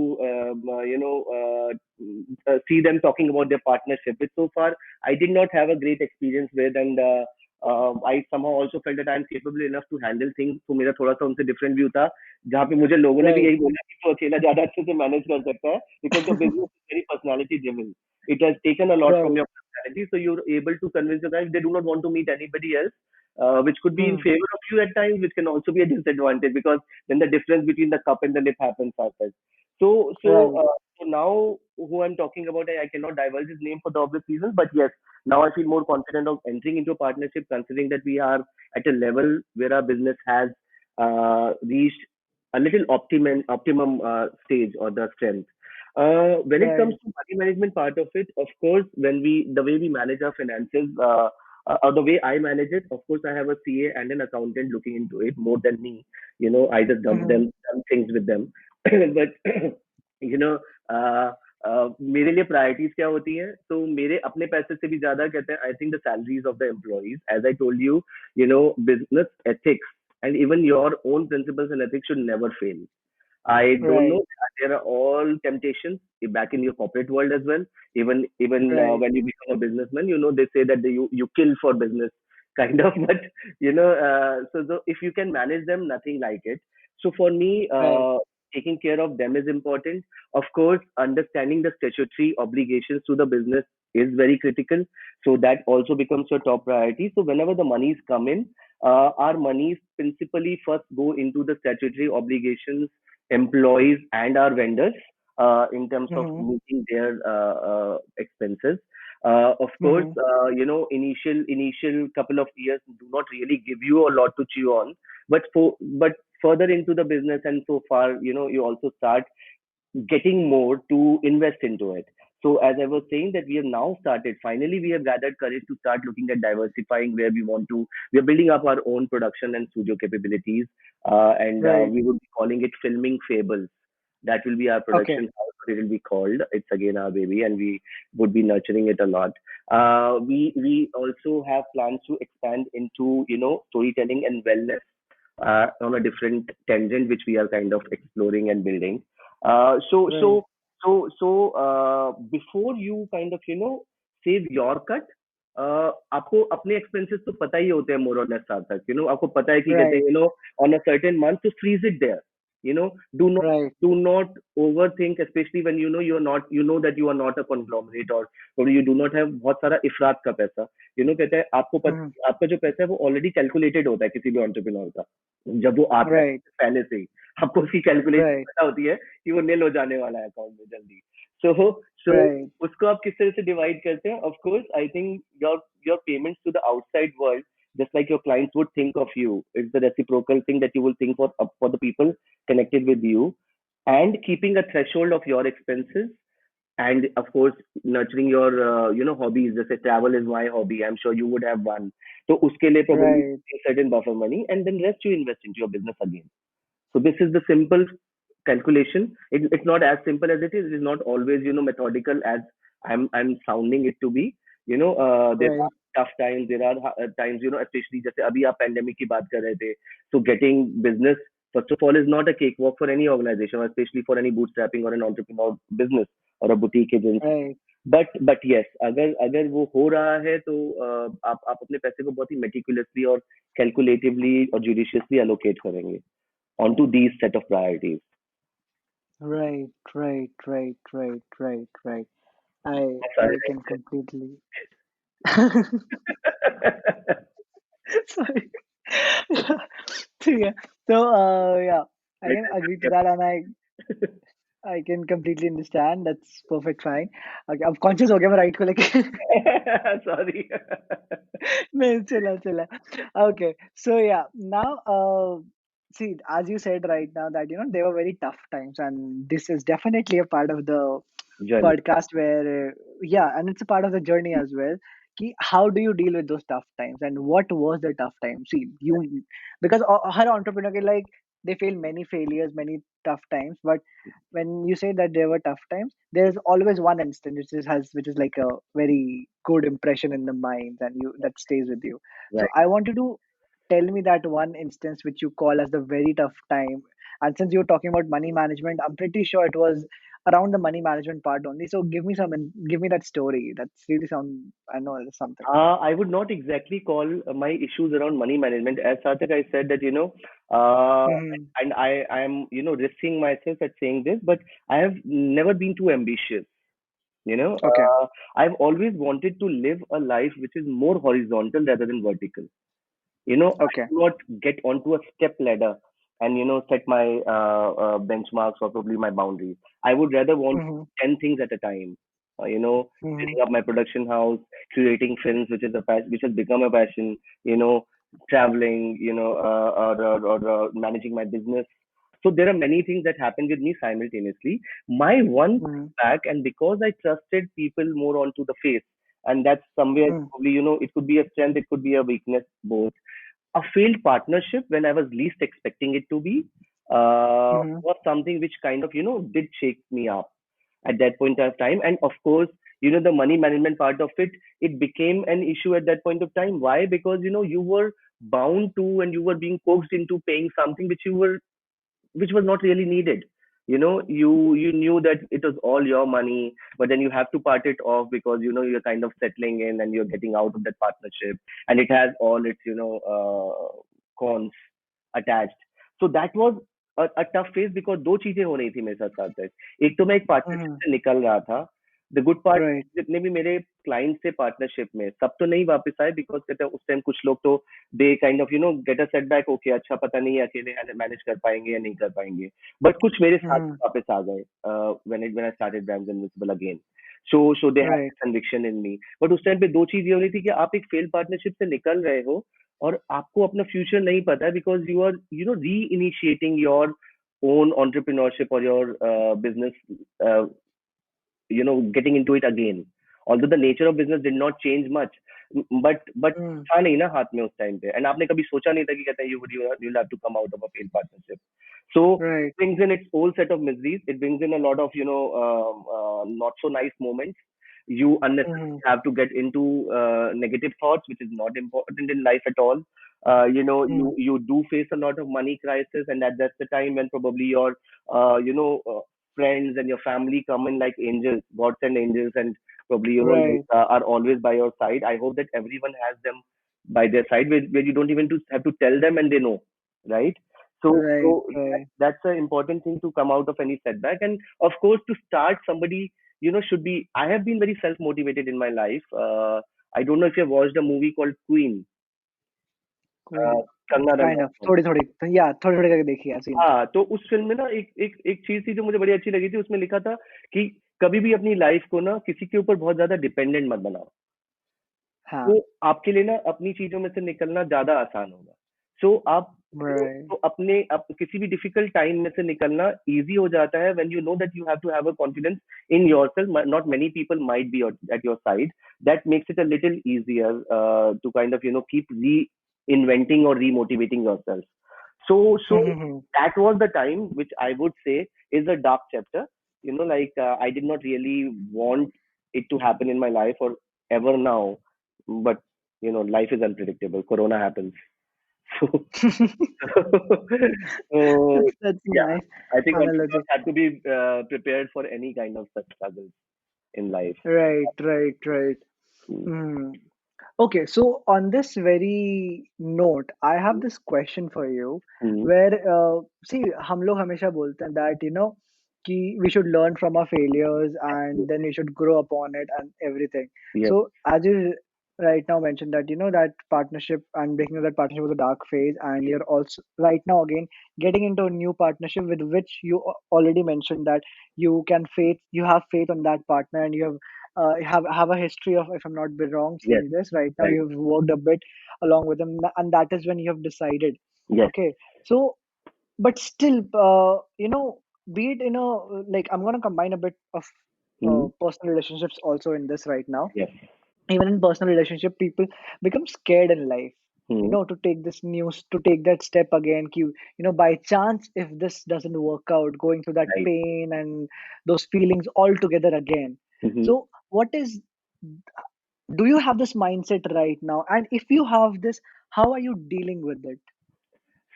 see them talking about their partnership, which so far I did not have a great experience with, and I somehow also felt that I am capable enough to handle things. तो मेरा थोड़ा सा उनसे different view था, जहाँ पे मुझे लोगों ने भी Right. यही बोला कि तो अकेला ज़्यादा अच्छे से manage कर सकता है, because the business is very personality driven. It has taken a lot from Right. your personality, so you're able to convince the guys they do not want to meet anybody else, which could be in Hmm. favor of you at times, which can also be a disadvantage because then the difference between the cup and the lip happens after. So, so, Right. uh, so now who I'm talking about, I cannot divulge his name for the obvious reasons, but yes, now I feel more confident of entering into a partnership, considering that we are at a level where our business has reached a little optimum stage or the strength. When it comes Right. to money management part of it, of course, the way we manage our finances, or the way I manage it, of course, I have a CA and an accountant looking into it more than me. I just Mhm. dump things with them. But you know, uh, मेरे लिए priorities क्या होती हैं, तो मेरे अपने पैसे से भी ज्यादा कहते हैं I think the salaries of the employees, as I told you, business ethics and even your own principles and ethics should never fail. I don't Right. know. There are all temptations back in your corporate world as well. Even Right. when you become a businessman, they say that you kill for business, kind of. But if you can manage them, nothing like it. So for me, Right. taking care of them is important. Of course, understanding the statutory obligations to the business is very critical. So that also becomes your top priority. So whenever the monies come in, our monies principally first go into the statutory obligations, employees, and our vendors in terms of Mhm. meeting their expenses. Of course, Mhm. initial couple of years do not really give you a lot to chew on, but further into the business and so far, you also start getting more to invest into it. So as I was saying that we have now started, finally we have gathered courage to start looking at diversifying where we want to. We are building up our own production and studio capabilities, and Right. we would be calling it Filming Fables. That will be our Okay. production house. It will be called. It's again our baby, and we would be nurturing it a lot. We also have plans to expand into storytelling and wellness on a different tangent, which we are kind of exploring and building. Uh, so Right. so so before you kind of save your cut, आपको अपने expenses तो पता ही होते हैं more or less सार्थक. आपको पता है कि कहते हैं Right. on a certain month to freeze it there. Do not Right. overthink, especially when that you are not a conglomerate, or you do not have बहुत सारा इफरात का पैसा. कहते हैं Mhm. आपका जो पैसा है वो ऑलरेडी कैलकुलेटेड होता है किसी भी एंटरप्रेन्योर का, जब वो आता है Right. पहले से ही आपको उसकी कैलकुलेशन Right. पता होती है कि वो नील हो जाने वाला है अकाउंट में जल्दी. सो Right. उसको आप किस तरह से डिवाइड करते हैं? Of course I think your payments to the outside world, just like your clients would think of you, it's the reciprocal thing that you will think for the people connected with you, and keeping a threshold of your expenses and of course nurturing your hobbies. Just travel is my hobby, I'm sure you would have one. So uske liye probably right, certain buffer money, and then rest you invest into your business again. So this is the simple calculation. It's not as simple as it is. It is not always, methodical as I'm sounding it to be. There are right, tough times. There are times, especially जैसे अभी आप pandemic की बात कर रहे थे. So getting business first of all is not a cakewalk for any organization, or especially for any bootstrapping or an entrepreneur business or a boutique agency. right. But yes, अगर अगर वो हो रहा है तो आप अपने पैसे को बहुत ही मेटिकुलसली और कैलकुलेटिवली और जुडिशियसली एलोकेट करेंगे onto these set of priorities. Right, right, right, right, right, right. That's I can completely. Sorry. So yeah. So yeah, I can agree to that, and I can completely understand. That's perfect, fine. Okay, अब conscious हो गया मैं right को लेके. Sorry. नहीं चला चला. Okay, so yeah, now see, as you said right now that they were very tough times, and this is definitely a part of the Journey. podcast where yeah, and it's a part of the journey as well. Ki, how do you deal with those tough times, and what was the tough time? See, you because her entrepreneur ke, like they fail many failures, many tough times, but when you say that there were tough times, there's always one instance which is like a very good impression in the mind, and you that stays with you. So Right. I want you to tell me that one instance which you call as the very tough time. And since you're talking about money management, I'm pretty sure it was around the money management part only. So give me that story. That's really sound. I know it's something. I would not exactly call my issues around money management. As Sarthak, I said that, Hmm. and I am, risking myself at saying this, but I have never been too ambitious. You know, Okay. I've always wanted to live a life which is more horizontal rather than vertical. I Okay. do not get onto a step ladder and, set my benchmarks or probably my boundaries. I would rather want Hmm. 10 things at a time. Hmm. Setting up my production house, creating films, which is a passion, which has become a passion, you know, traveling, or managing my business. So there are many things that happen with me simultaneously. My one Hmm. back, and because I trusted people more onto the face, and that's somewhere Hmm. probably, it could be a strength, it could be a weakness, both. A failed partnership when I was least expecting it to be Hmm. was something which kind of did shake me up at that point of time. And of course, the money management part of it, it became an issue at that point of time. Why? Because you were bound to, and you were being coaxed into paying something which was not really needed. You knew that it was all your money, but then you have to part it off because you're kind of settling in and you're getting out of that partnership, and it has all its cons attached. So that was a tough phase because दो चीजें हो रही थी मेरे साथ साथ साथ. एक तो मैं एक पार्टनरशिप Hmm. से निकल रहा था. The good part, Right. जितने भी मेरे क्लाइंट से पार्टनरशिप में, सब तो नहीं वापस आए बिकॉज कहते हैं उस टाइम कुछ लोग तो they kind of get a setback. Okay, अच्छा, पता नहीं है अकेले मैनेज कर पाएंगे या नहीं कर पाएंगे. बट कुछ मेरे साथ Hmm. वापस आ गए when I started brands invisible again. So they have Right. Conviction in me. But उस टाइम पे दो चीज ये हो रही थी कि आप एक फेल्ड पार्टनरशिप से निकल रहे हो और आपको अपना फ्यूचर नहीं पता है बिकॉज यू आर री initiating your own entrepreneurship or your business, getting into it again. Although the nature of business did not change much, but Hmm. था नहीं ना हाथ में उस टाइम पे, and आपने कभी सोचा नहीं था कि कहते हैं you'll have to come out of a failed partnership. So Right. it brings in its whole set of miseries. It brings in a lot of not so nice moments. You Hmm. unnecessarily have to get into negative thoughts, which is not important in life at all. Hmm. You do face a lot of money crisis, and that's the time when probably your friends and your family come in like angels, gods and angels, and probably Right. are always by your side. I hope that everyone has them by their side, where you don't even have to tell them and they know, right? Right. So Right. that's an important thing to come out of any setback. And of course, to start, somebody should be. I have been very self motivated in my life. I don't know if you've watched a movie called Queen, Queen. Kangana Kind of. Ranaut. थोड़ी थोड़ी. Yeah. थोड़ी थोड़ी करके देखी है scene. हाँ, तो उस फ़िल्म में ना एक चीज़ थी जो मुझे बड़ी अच्छी लगी थी, उसमें लिखा था कि कभी भी अपनी लाइफ़ को ना किसी के ऊपर बहुत ज़्यादा डिपेंडेंट मत बनाओ। हाँ. तो आपके लिए ना अपनी चीज़ों में से निकलना ज़्यादा आसान होगा। आप Right. तो अपने किसी भी डिफिकल्ट टाइम में से निकलना इजी हो जाता है when you know that you have to have a confidence in yourself. Not many people might be at your side. That makes it a little easier to kind of keep reinventing or remotivating yourself. So Mm-hmm. that was the time which I would say is a dark chapter. Like I did not really want it to happen in my life or ever now, but life is unpredictable. Corona happens. So so That's yeah, nice I think analogy. entrepreneurs have to be prepared for any kind of such struggles in life. Right, right, right. Mm, Hmm. Okay, so on this very note, I have mm, this question for you, mm. where see, हम लोग हमेशा बोलते हैं that कि we should learn from our failures and then we should grow upon it and everything. Yes, So as you right now mentioned that that partnership and breaking of that partnership was a dark phase, and yes, you're also right now again getting into a new partnership with which you already mentioned that you have faith on that partner, and you have a history of, if I'm not be wrong yes, saying this right now, right, you've worked a bit along with them, and that is when you have decided. yes, Okay, so but still, be it like I'm gonna combine a bit of mm, personal relationships also in this right now. yes, Even in personal relationship, people become scared in life, mm, to take this news, to take that step again. By chance, if this doesn't work out, going through that right. pain and those feelings all together again. Hmm. So what is do you have this mindset right now, and if you have this, how are you dealing with it?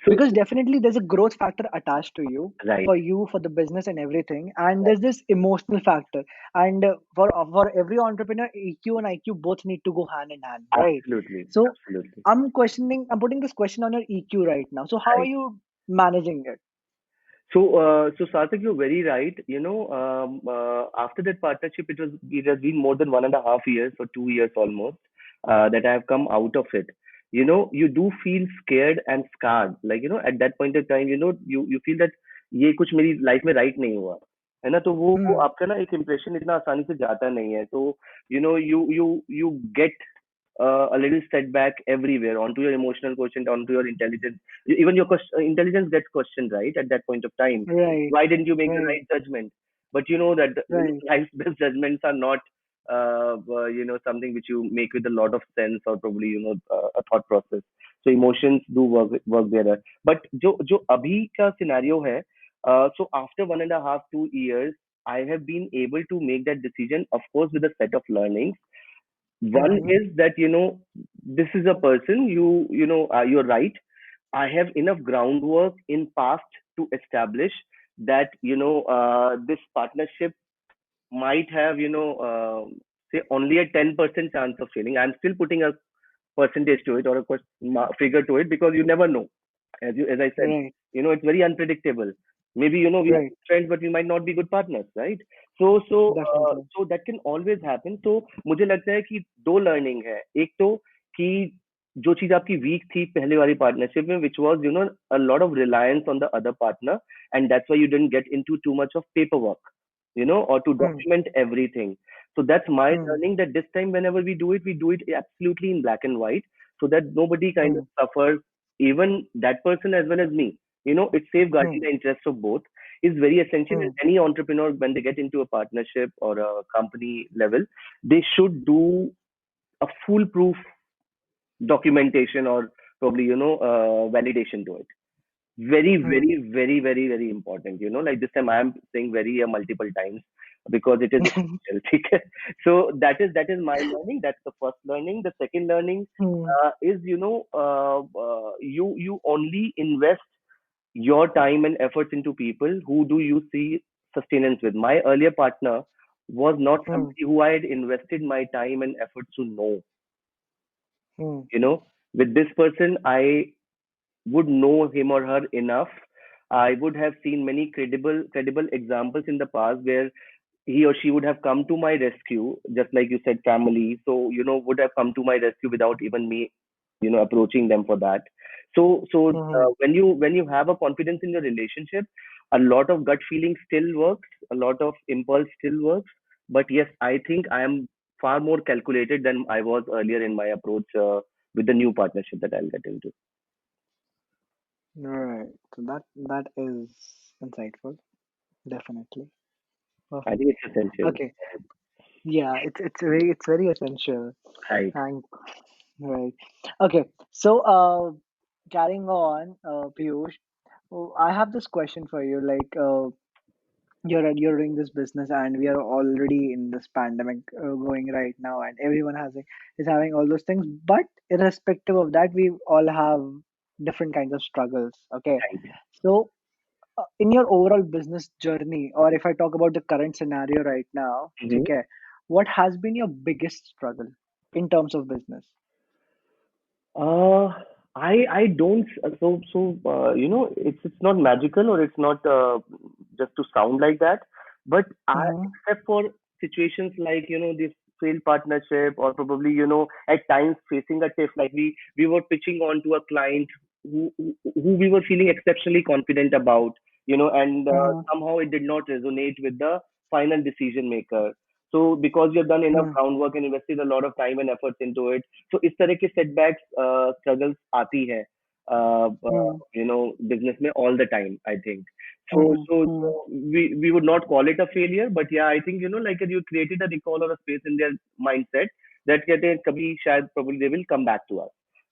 So Because definitely there's a growth factor attached to you, right, for you, for the business and everything, and right, there's this emotional factor. And for every entrepreneur, EQ and IQ both need to go hand in hand, right? absolutely, So absolutely, I'm putting this question on your EQ right now. So how are right. you managing it? So Sarthak, you're very right. After that partnership, it has been more than 1.5 years or 2 years almost that I have come out of it. You do feel scared and scarred. Like at that point of time, you feel that ये कुछ मेरी life में right नहीं हुआ है ना, तो वो Hmm. आपका ना एक इम्प्रेशन इतना आसानी से जाता नहीं है, तो you get a little setback everywhere onto your emotional quotient, onto your intelligence. Even your intelligence gets questioned, right? At that point of time, Right, why didn't you make the right, right judgment? But you know that right. life's best judgments are not, something which you make with a lot of sense or probably a thought process. So emotions do work there. But जो अभी का scenario है, so after 1.5 2 years, I have been able to make that decision, of course, with a set of learnings. One Mm-hmm. is that this is a person, you're right. I have enough groundwork in past to establish that this partnership might have say only a 10% chance of failing. I'm still putting a percentage to it or a figure to it because you never know. As I said, Right, it's very unpredictable. Maybe we are right. good friends, but we might not be good partners, right? Definitely. So that can always happen. So मुझे लगता है कि दो learning है, एक तो कि जो चीज आपकी वीक थी पहले वाली पार्टनरशिप में, which was a lot of reliance on the other partner, and that's why you didn't get into too much of paperwork, or to Hmm. document everything. So that's my Hmm. learning, that this time whenever we do it absolutely in black and white, so that nobody kind of Hmm. suffers, even that person as well as me. It's Hmm. safeguarding the interests of both is very essential. Hmm. In any entrepreneur, when they get into a partnership or a company level, they should do a foolproof documentation or probably validation to it. Very, Hmm. very, very, very, very important. Like this time I am saying very multiple times because it is essential. ठीक है? So that is my learning. That's the first learning. The second learning Hmm. is you only invest your time and efforts into people who do you see sustenance with. My earlier partner was not Hmm. somebody who I had invested my time and efforts to know. Hmm. With this person, I would know him or her enough. I would have seen many credible examples in the past where he or she would have come to my rescue, just like you said, family. So would have come to my rescue without even me, approaching them for that. So Hmm. when you have a confidence in your relationship, a lot of gut feeling still works, a lot of impulse still works. But yes, I think I am far more calculated than I was earlier in my approach with the new partnership that I'll get into. Right. So that is insightful. Definitely. I Perfect. think it's essential. Okay. Yeah, it's very essential. Right. And right. Okay. So carrying on, Piyush, oh, I have this question for you. Like, you're doing this business, and we are already in this pandemic going right now, and everyone is having all those things. But irrespective of that, we all have different kinds of struggles. Okay. Right. So in your overall business journey, or if I talk about the current scenario right now, Mhm. okay, what has been your biggest struggle in terms of business? Uh, I don't it's not magical or it's not just to sound like that, but I Mm-hmm. except for situations like this failed partnership or probably at times facing a tiff like we were pitching on to a client who we were feeling exceptionally confident about and Mm-hmm. somehow it did not resonate with the final decision maker. So because we have done enough groundwork and invested a lot of time and efforts into it, तो इस तरह के setbacks struggles आती है business में all the time I think. Mm-hmm. So we would not call it a failure, but yeah, I think like you created a recall or a space in their mindset that कहते हैं कभी शायद probably they will come back to us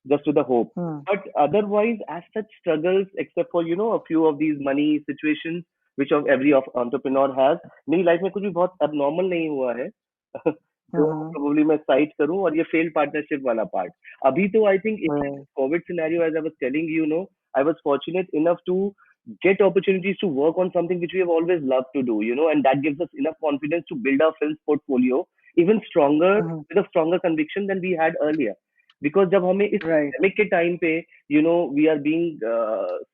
just with the hope. Mm-hmm. But otherwise, as such struggles, except for a few of these money situations which of every of entrepreneur has, मेरी life में कुछ भी बहुत abnormal नहीं हुआ है. जो Mm-hmm. probably मैं cite करूँ और ये failed partnership वाला part. अभी तो I think in this Right. COVID scenario, as I was telling I was fortunate enough to get opportunities to work on something which we have always loved to do, and that gives us enough confidence to build our films portfolio even stronger Mm-hmm. with a stronger conviction than we had earlier. Because जब हमें इस Right. pandemic के time पे, we are being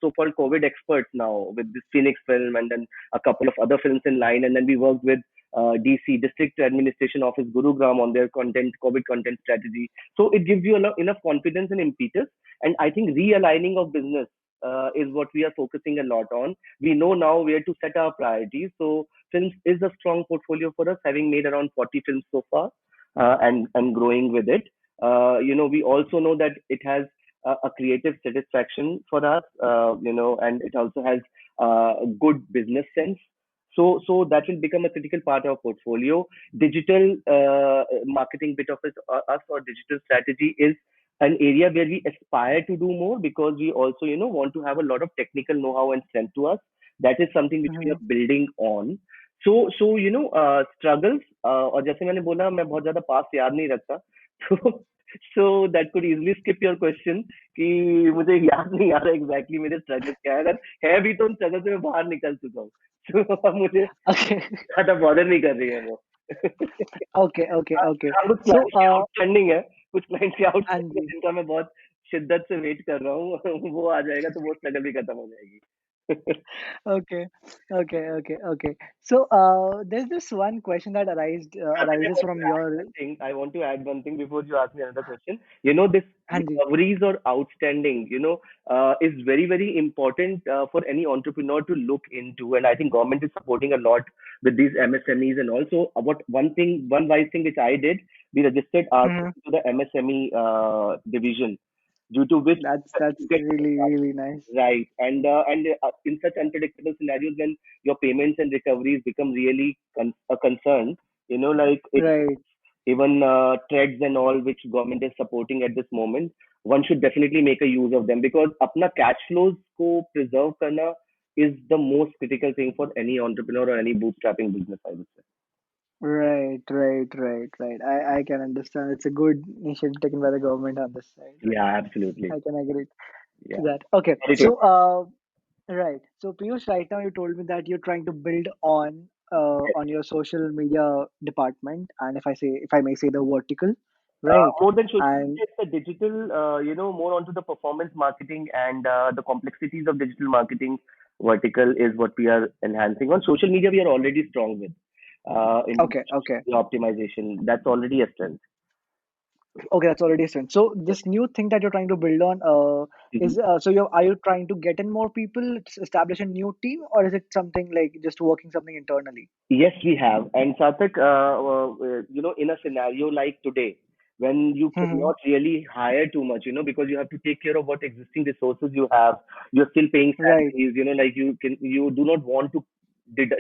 so-called COVID experts now with this Phoenix film and then a couple of other films in line, and then we worked with DC District Administration Office Gurugram on their COVID content strategy. So it gives you enough confidence and impetus. And I think realigning of business is what we are focusing a lot on. We know now where to set our priorities. So films is a strong portfolio for us, having made around 40 films so far, and growing with it. We also know that it has a creative satisfaction for us, and it also has a good business sense. So that will become a critical part of our portfolio. Digital marketing bit of us or digital strategy is an area where we aspire to do more because we also want to have a lot of technical know-how and strength to us. That is something which we Mm-hmm. are building on. So struggles और जैसे मैंने बोला मैं बहुत ज्यादा पास याद नहीं रखता. so so that could easily skip your question कि मुझे याद नहीं आ रहा exactly मेरे struggles क्या है. अगर है भी तो उन struggles से मैं बाहर निकल चुका हूँ. so अब मुझे Okay. ज्यादा बॉदर नहीं कर रही है वो. Okay. Okay. Okay. हाँ, कुछ So, क्लाइंट्स के आउटस्टैंडिंग है, कुछ क्लाइंट्स के and आउटस्टैंडिंग है जिनका मैं बहुत शिद्दत से वेट कर रहा हूँ. वो आ जाएगा तो वो स्ट्रगल भी खत्म हो जाएगी. okay, okay, okay. So, there's this one question that Karthik, arises from your. I want to add one thing before you ask me another question. This Andy. recoveries or outstanding, is very, very important for any entrepreneur to look into. And I think government is supporting a lot with these MSMEs and also one wise thing which I did, we registered ourselves Mhm. to the MSME division, due to which That's you get really really nice. right. And in such unpredictable scenarios when your payments and recoveries become really a concern, like it Right. even threads and all which government is supporting at this moment, one should definitely make a use of them because अपना cash flows को preserve करना is the most critical thing for any entrepreneur or any bootstrapping business, I would say. Right, right, right, right. I can understand. It's a good initiative taken by the government on this side. Right. Yeah, absolutely. I can agree to Yeah. that. Okay. Very So, right. So, Piyush, right now you told me that you're trying to build on your social media department, and if I may say the vertical, right? More than social And media, it's the digital, more onto the performance marketing and the complexities of digital marketing vertical is what we are enhancing on. Social media, we are already strong with in okay, okay, social media optimization. That's already a strength. okay. That's already sent. So, this new thing that you're trying to build on, Mhm. is so you are you trying to get in more people, establish a new team, or is it something like just working something internally? Yes, we have. And Sarthak, in a scenario like today, when you Mm-hmm. cannot really hire too much, because you have to take care of what existing resources you have. You're still paying Right. salaries, like you do not want to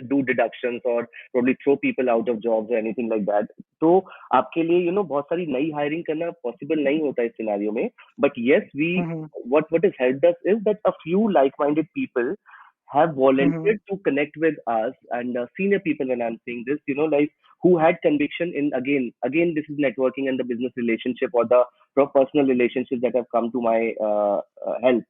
do deductions or probably throw people out of jobs or anything like that. तो आपके लिए बहुत सारी नई hiring करना possible नहीं होता इस सिनेरियो में. But yes, we Mm-hmm. what has helped us is that a few like-minded people have Mm-hmm. volunteered to connect with us, and senior people, when I'm saying this, like who had conviction in, again this is networking and the business relationship or the personal relationships that have come to my help,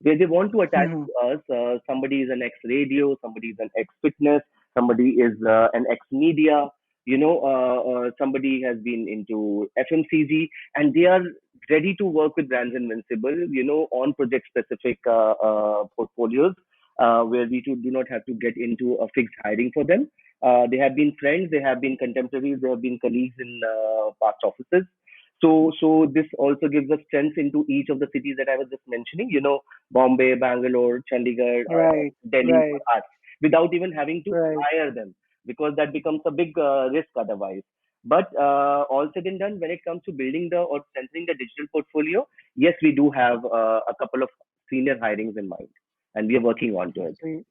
where they want to attach Mm-hmm. to us. Somebody is an ex radio, somebody is an ex fitness, somebody is an ex media, somebody has been into FMCG, and they are ready to work with Brands Invincible, on project specific portfolios, where we do not have to get into a fixed hiring for them. They have been friends, they have been contemporaries, they have been colleagues in past offices. So this also gives us strength into each of the cities that I was just mentioning, Bombay, Bangalore, Chandigarh, Right. Delhi Right. for us, without even having to Right. hire them, because that becomes a big risk otherwise. But all said and done, when it comes to building the or strengthening the digital portfolio, yes, we do have a couple of senior hirings in mind, and we are working on to it. So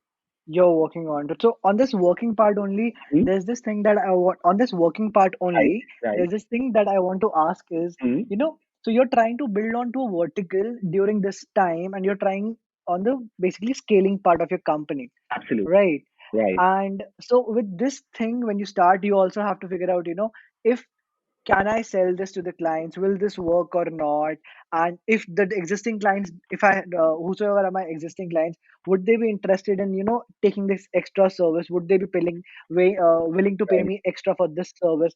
you're working on it. So on this working part only, Hmm? there's this thing that I want on this working part Right, only, right. there's this thing that I want to ask is, Hmm? so you're trying to build onto a vertical during this time and you're trying on the basically scaling part of your company, Absolutely. right? Right, And so with this thing, when you start, you also have to figure out, if can I sell this to the clients? Will this work or not? And if the existing clients, if I whosoever are my existing clients, would they be interested in taking this extra service? Would they be willing to pay right. me extra for this service?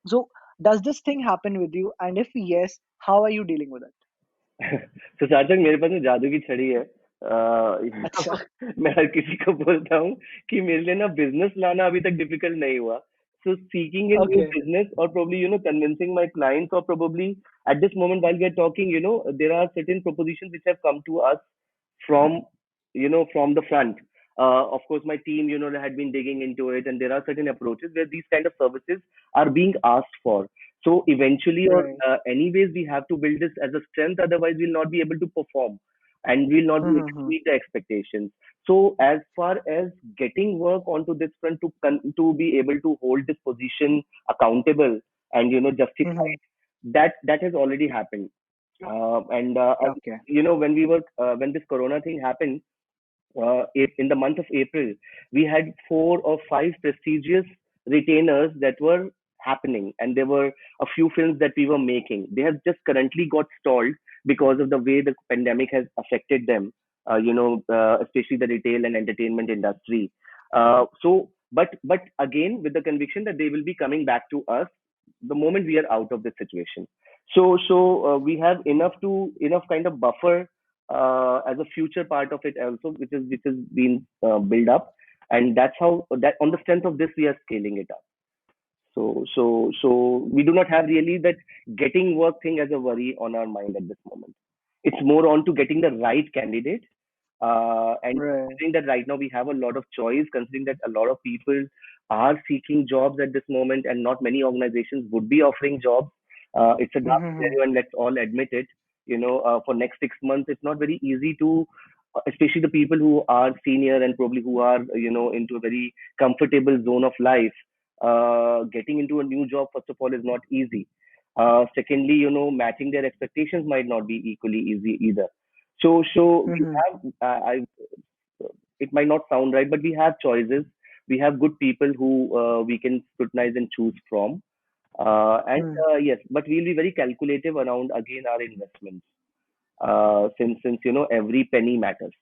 So does this thing happen with you? And if yes, how are you dealing with it? तो सार्थक, मेरे पास में जादू की छड़ी है. अच्छा. मैं हर किसी को बोलता हूँ कि मेरे लिए ना बिजनेस लाना अभी तक डिफिकल्ट नहीं हुआ. So seeking a new Okay. business, or probably convincing my clients, or probably at this moment while we are talking, there are certain propositions which have come to us from from the front. Of course, my team had been digging into it, and there are certain approaches where these kind of services are being asked for. So eventually, or Right. anyways, we have to build this as a strength. Otherwise, we'll not be able to perform, and we'll not be able to Mm-hmm. meet the expectations. So as far as getting work onto this front to be able to hold this position accountable and justify Mm-hmm. it, that has already happened. And Okay. when this corona thing happened, in the month of April, we had 4 or 5 prestigious retainers that were happening, and there were a few films that we were making. They have just currently got stalled because of the way the pandemic has affected them, especially the retail and entertainment industry. But again, with the conviction that they will be coming back to us the moment we are out of this situation. So we have enough kind of buffer as a future part of it also, which is being built up, and that's how that on the strength of this we are scaling it up. So we do not have really that getting work thing as a worry on our mind at this moment. It's more on to getting the right candidate, and Right. considering that right now we have a lot of choice, considering that a lot of people are seeking jobs at this moment, and not many organizations would be offering jobs. It's a dark Mm-hmm. scenario, and let's all admit it. For next 6 months, it's not very easy to, especially the people who are senior and probably who are into a very comfortable zone of life. Getting into a new job, first of all, is not easy. Secondly, matching their expectations might not be equally easy either. So we Mm-hmm. have, it might not sound right, but we have choices. We have good people who we can scrutinize and choose from. And yes, but we'll be very calculative around again our investments, since every penny matters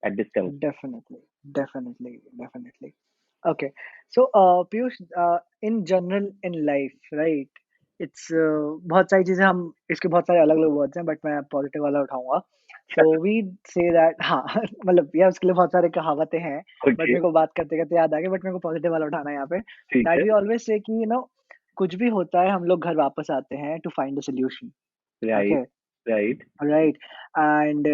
at this time. Definitely, definitely, definitely. Okay. So, Piyush, in general in life, right? It's बहुत सारी चीजें हम इसके बहुत सारे अलग अलग words हैं बट मैं पॉजिटिव वाला उठाऊंगा. सो वी से दैट हाँ मतलब यार उसके लिए बहुत सारे कहावतें हैं बट ओके. मेरे को बात करते करते याद आ गया बट मेरे को पॉजिटिव वाला उठाना है यहाँ पे. ठीक दैट है. वी ऑलवेज से कि कुछ भी होता है हम लोग घर वापस आते हैं to find the solution. Right, okay. Right. Right. And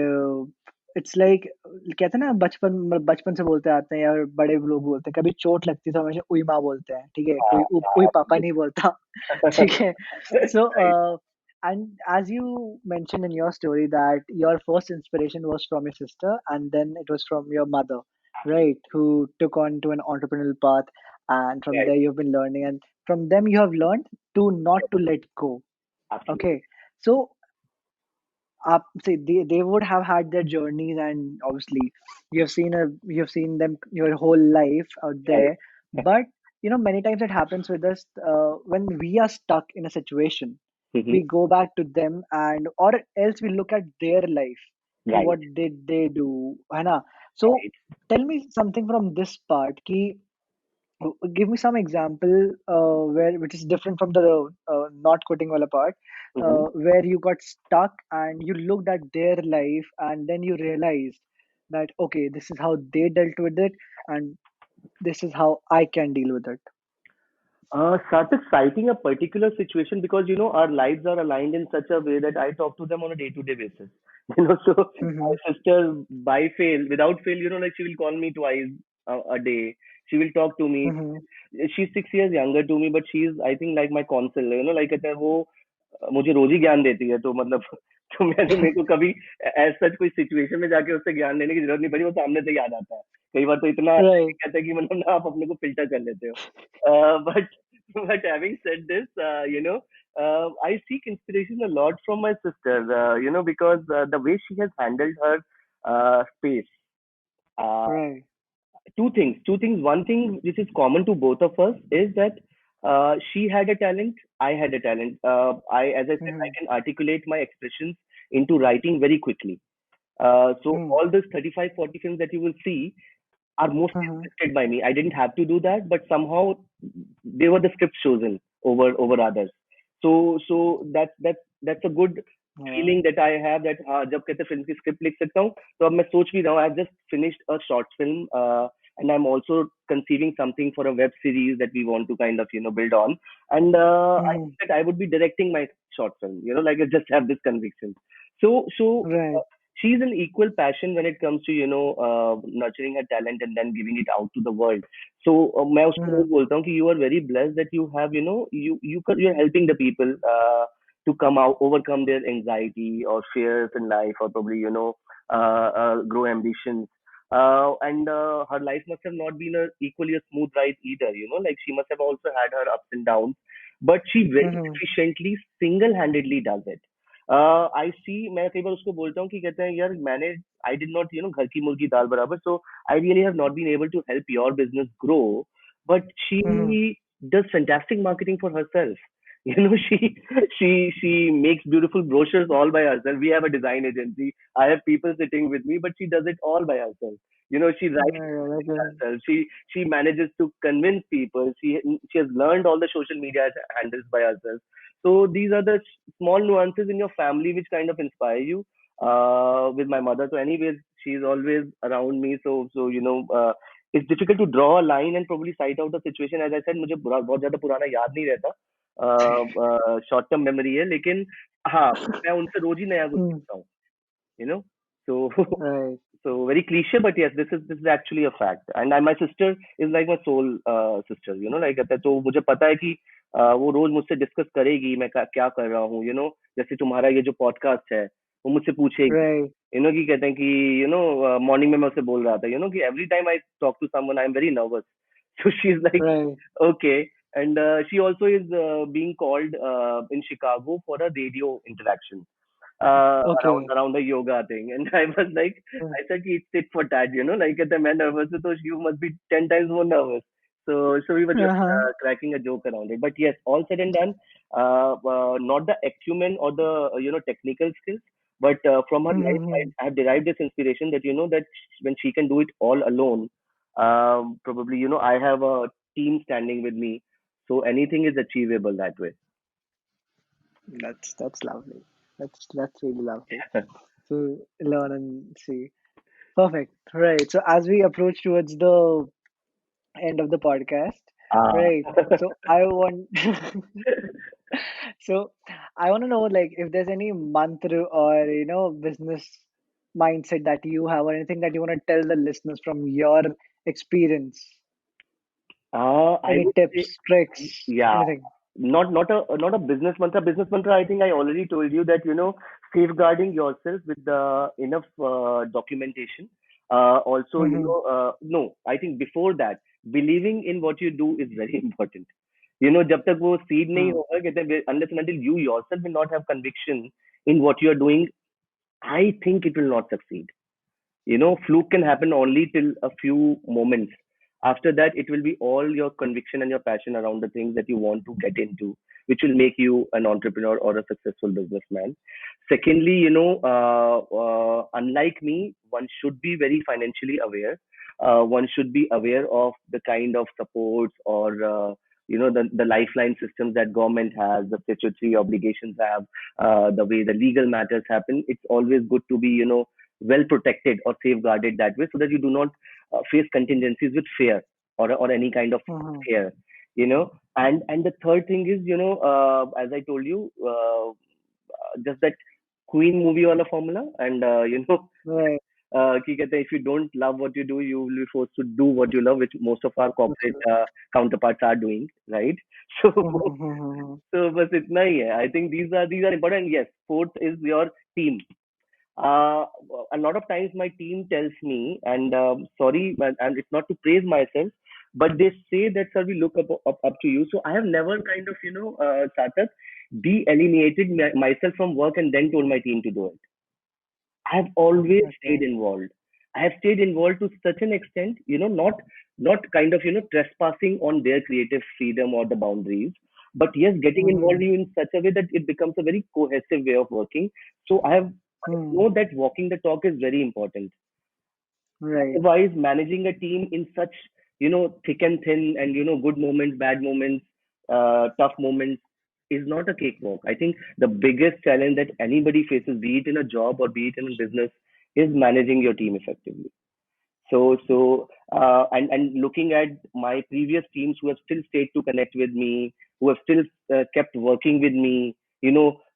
it's like कहते हैं ना, बचपन से बोलते आते हैं, या बड़े लोग बोलते हैं, कभी चोट लगती है तो हमेशा उई माँ बोलते हैं, ठीक है? हाँ, कोई उई हाँ, पापा absolutely. नहीं बोलता। ठीक है? So, Right. and as you mentioned in your story that your first inspiration was from your sister and then it was from your mother, right? Who took on to an entrepreneurial path, and from Right. there you've been learning, and from them you have learned to not Yes, to let go. absolutely. Okay. So see, they would have had their journeys, and obviously you've seen them your whole life out Right. there. But many times it happens with us, when we are stuck in a situation, Mm-hmm. we go back to them, and or else we look at their life. Ki Right. what did they do, है ना? So Right. tell me something from this part. Ki give me some example, where which is different from the not quitting wala part, Mm-hmm. where you got stuck and you looked at their life and then you realized that okay, this is how they dealt with it, and this is how I can deal with it. Started citing a particular situation because our lives are aligned in such a way that I talk to them on a day-to-day basis. So Mm-hmm. my sister, by fail, without fail, like she will call me twice a day. She will talk to me. Mm-hmm. She's 6 years younger to me, but she's I think like my counsel. Like कहते हैं वो मुझे रोज ही ज्ञान देती है, तो मतलब तो मैंने मेरे को कभी एज सच कोई सिचुएशन में जाके उससे ज्ञान लेने की जरूरत नहीं पड़ी, वो सामने से याद आता है। कई बार तो इतना आता है कि Right. कहते हैं कि मतलब ना आप अपने को फिल्टर कर लेते हो। But having said this, I seek inspiration a lot from my sister, because the way she has handled her space. Uh, Right. two things. One thing which is common to both of us is that she had a talent, I had a talent. As I said, I Mm-hmm. can articulate my expressions into writing very quickly. So Mm-hmm. all those 35, 40 films that you will see are mostly Mm-hmm. scripted by me. I didn't have to do that, but somehow they were the scripts chosen over others. So that's a good Yeah. feeling that I have, that हाँ जब कहते film की script लिख सकता हूँ, तो अब मैं सोच भी रहा हूँ. I've just finished a short film, and I'm also conceiving something for a web series that we want to kind of build on. And I Mm-hmm. think that I would be directing my short film. Like I just have this conviction. So Right. she's an equal passion when it comes to nurturing her talent and then giving it out to the world. So मैं उसको Mm-hmm. रोज बोलता हूँ कि you are very blessed that you have you're helping the people to come out, overcome their anxiety or fears in life, or probably grow ambitions. And her life must have not been equally a smooth ride either. Like she must have also had her ups and downs, but she very Mm-hmm. efficiently, single-handedly does it. आई सी, मैं कई बार उसको बोलता हूँ कि कहते हैं यार मैंने आई डिड नॉट घर की मुर्गी दाल बराबर, so I really have not been able to help your business grow, but she Mm-hmm. does fantastic marketing for herself. She makes beautiful brochures all by herself. We have a design agency. I have people sitting with me, but she does it all by herself. She writes Yeah, by okay. herself. She manages to convince people. She has learned all the social media handles by herself. So these are the small nuances in your family which kind of inspire you. With my mother, so anyways, she's always around me. So it's difficult to draw a line and probably cite out a situation. As I said, मुझे बहुत ज्यादा पुराना याद नहीं रहता, short term memory है, लेकिन हाँ मैं उनसे रोज ही नया कुछ Mm. सीखता हूँ. you know so Right. so very cliche, but yes, this is actually a fact. And my sister is like my soul sister. Like कहता है, तो मुझे पता है कि वो रोज मुझसे डिस्कस करेगी मैं क्या कर रहा हूँ. जैसे तुम्हारा ये जो पॉडकास्ट है, वो मुझसे पूछेगी. Right. कि कहते हैं कि मॉर्निंग में मैं उससे बोल रहा था, कि every time I talk to someone I am very nervous. So she's like, Right. okay. And she also is being called in Chicago for a radio interaction around Okay. around the yoga thing. And I was like, Mm. I said, it's tit for tat, like at the man nervous, so you must be 10 times more nervous. So we were just Uh-huh. cracking a joke around it. But yes, all said and done, not the acumen or the technical skills, but from her life, Mm-hmm. I have derived this inspiration that that when she can do it all alone, probably I have a team standing with me, so anything is achievable that way. That's lovely. That's really lovely. So learn and see. Perfect. Right. So as we approach towards the end of the podcast, Ah. right? So I want so I want to know, like, if there's any mantra or business mindset that you have, or anything that you want to tell the listeners from your experience? I Any would say, tips, tricks, yeah, anything? not a business mantra. Business mantra, I think I already told you that, safeguarding yourself with the enough documentation. Also, Mm-hmm. no, I think before that, believing in what you do is very important. जब तक वो seed नहीं Hmm. होगा, कहते हैं, unless and until you yourself will not have conviction in what you are doing, I think it will not succeed. Fluke can happen only till a few moments. After that, it will be all your conviction and your passion around the things that you want to get into, which will make you an entrepreneur or a successful businessman. Secondly, unlike me, one should be very financially aware. One should be aware of the kind of supports or the lifeline systems that government has, the statutory obligations have, the way the legal matters happen. It's always good to be well protected or safeguarded that way so that you do not face contingencies with fear or any kind of Mm-hmm. fear. And the third thing is, as I told you, just that Queen movie wala formula. And Right. कि कहते हैं, if you don't love what you do, you will be forced to do what you love, which most of our corporate counterparts are doing, right? So Mm-hmm. so बस इतना ही है. I think these are important. Yes, fourth is your team. uh, a lot of times my team tells me, and sorry, and it's not to praise myself, but they say that, sir, we look up to you. So I have never kind of, Sarthak, de-alienated myself from work and then told my team to do it. I have always Okay. stayed involved. I have stayed involved to such an extent, not kind of, trespassing on their creative freedom or the boundaries, but yes, getting Mm-hmm. involved in such a way that it becomes a very cohesive way of working. So I Mm. know that walking the talk is very important. Right. Otherwise, managing a team in such, thick and thin and, good moments, bad moments, tough moments is not a cakewalk. I think the biggest challenge that anybody faces, be it in a job or be it in a business, is managing your team effectively. And looking at my previous teams who have still stayed to connect with me, who have still kept working with me,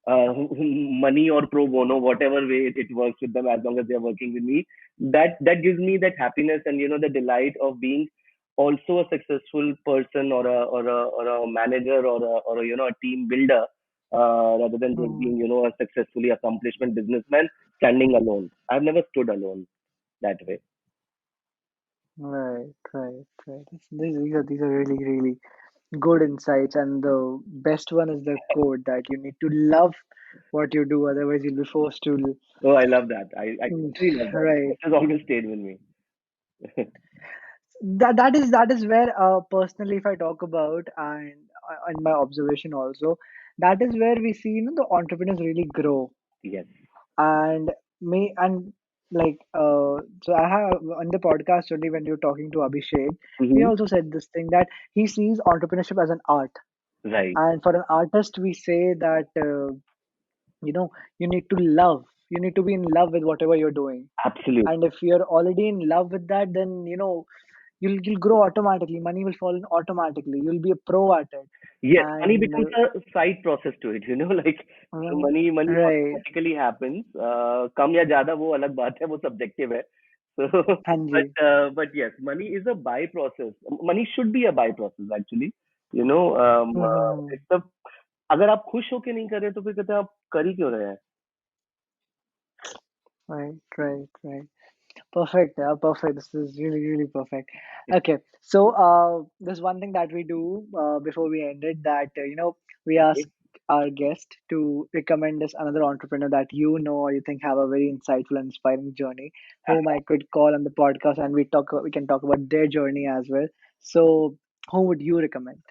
money or pro bono, whatever way it works with them, as long as they are working with me, that gives me that happiness and the delight of being also a successful person or a manager or a team builder, rather than just Mm. being a successfully accomplishment businessman standing alone. I've never stood alone that way. Right. Right. Right. These are really, really good insights, and the best one is the quote that you need to love what you do, otherwise you'll be forced to. Oh, I love that. I Mm. totally love that. Right. It has always stayed with me. That is where, personally, if I talk about, and my observation also, that is where we see, the entrepreneurs really grow. Yes. And me and like so I have on the podcast only, when you're talking to Abhishek, he Hmm. also said this thing that he sees entrepreneurship as an art. Right. And for an artist, we say that, you know you need to love, you need to be in love with whatever you're doing. Absolutely. And if you're already in love with that, then you'll grow automatically, money will fall in automatically, you'll be a pro at it. Yes, money And becomes a side process to it, like money right. automatically happens. कम या ज़्यादा वो अलग बात है, वो subjective है. So, हाँ जी. but yes, money is a by process. Money should be a by process actually. You know, Mhm. it's a अगर आप खुश होके नहीं कर रहे तो फिर कहते हैं आप कर ही क्यों रहे हैं? Right, right, right. Perfect. Yeah, perfect. This is really, really perfect. Okay, so there's one thing that we do before we end it, that we ask Okay. our guest to recommend us another entrepreneur that you know or you think have a very insightful and inspiring journey, whom I could call on the podcast, and we can talk about their journey as well. So, who would you recommend?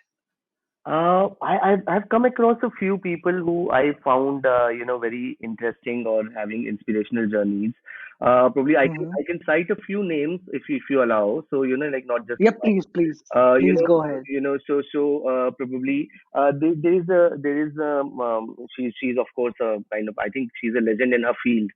I've come across a few people who I found very interesting or having inspirational journeys. Probably Mm-hmm. I can cite a few names if you allow. So like not just Yeah, one. please, please, Uh, you please know, go ahead. probably there is she's of course a kind of, I think she's a legend in her field,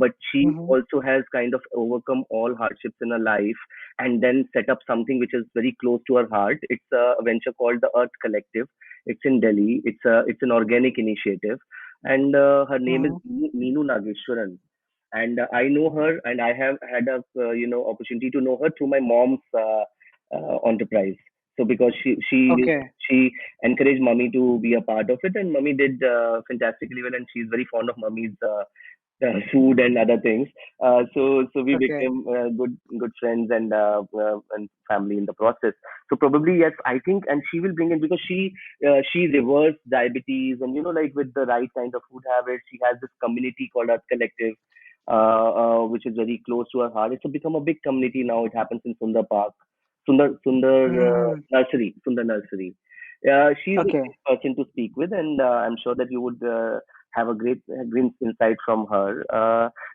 but she Mm-hmm. also has kind of overcome all hardships in her life and then set up something which is very close to her heart. It's a venture called the Earth Collective. It's in Delhi. It's an organic initiative, and her name is Mm-hmm. Meenu Nageshwaran. and I know her, and I have had a opportunity to know her through my mom's enterprise. So because Okay. she encouraged mummy to be a part of it, and mummy did fantastically well, and she's very fond of mummy's food and other things. So we Okay. became good friends and family in the process. So probably yes, I think, and she will bring in, because she reversed diabetes, and like with the right kind of food habits, she has this community called Earth Collective, which is very close to her heart. It's become a big community now. It happens in Sundar Park, Sundar Hmm. Sundar Nursery. She's a Okay. great person to speak with, and I'm sure that you would have a great insight from her.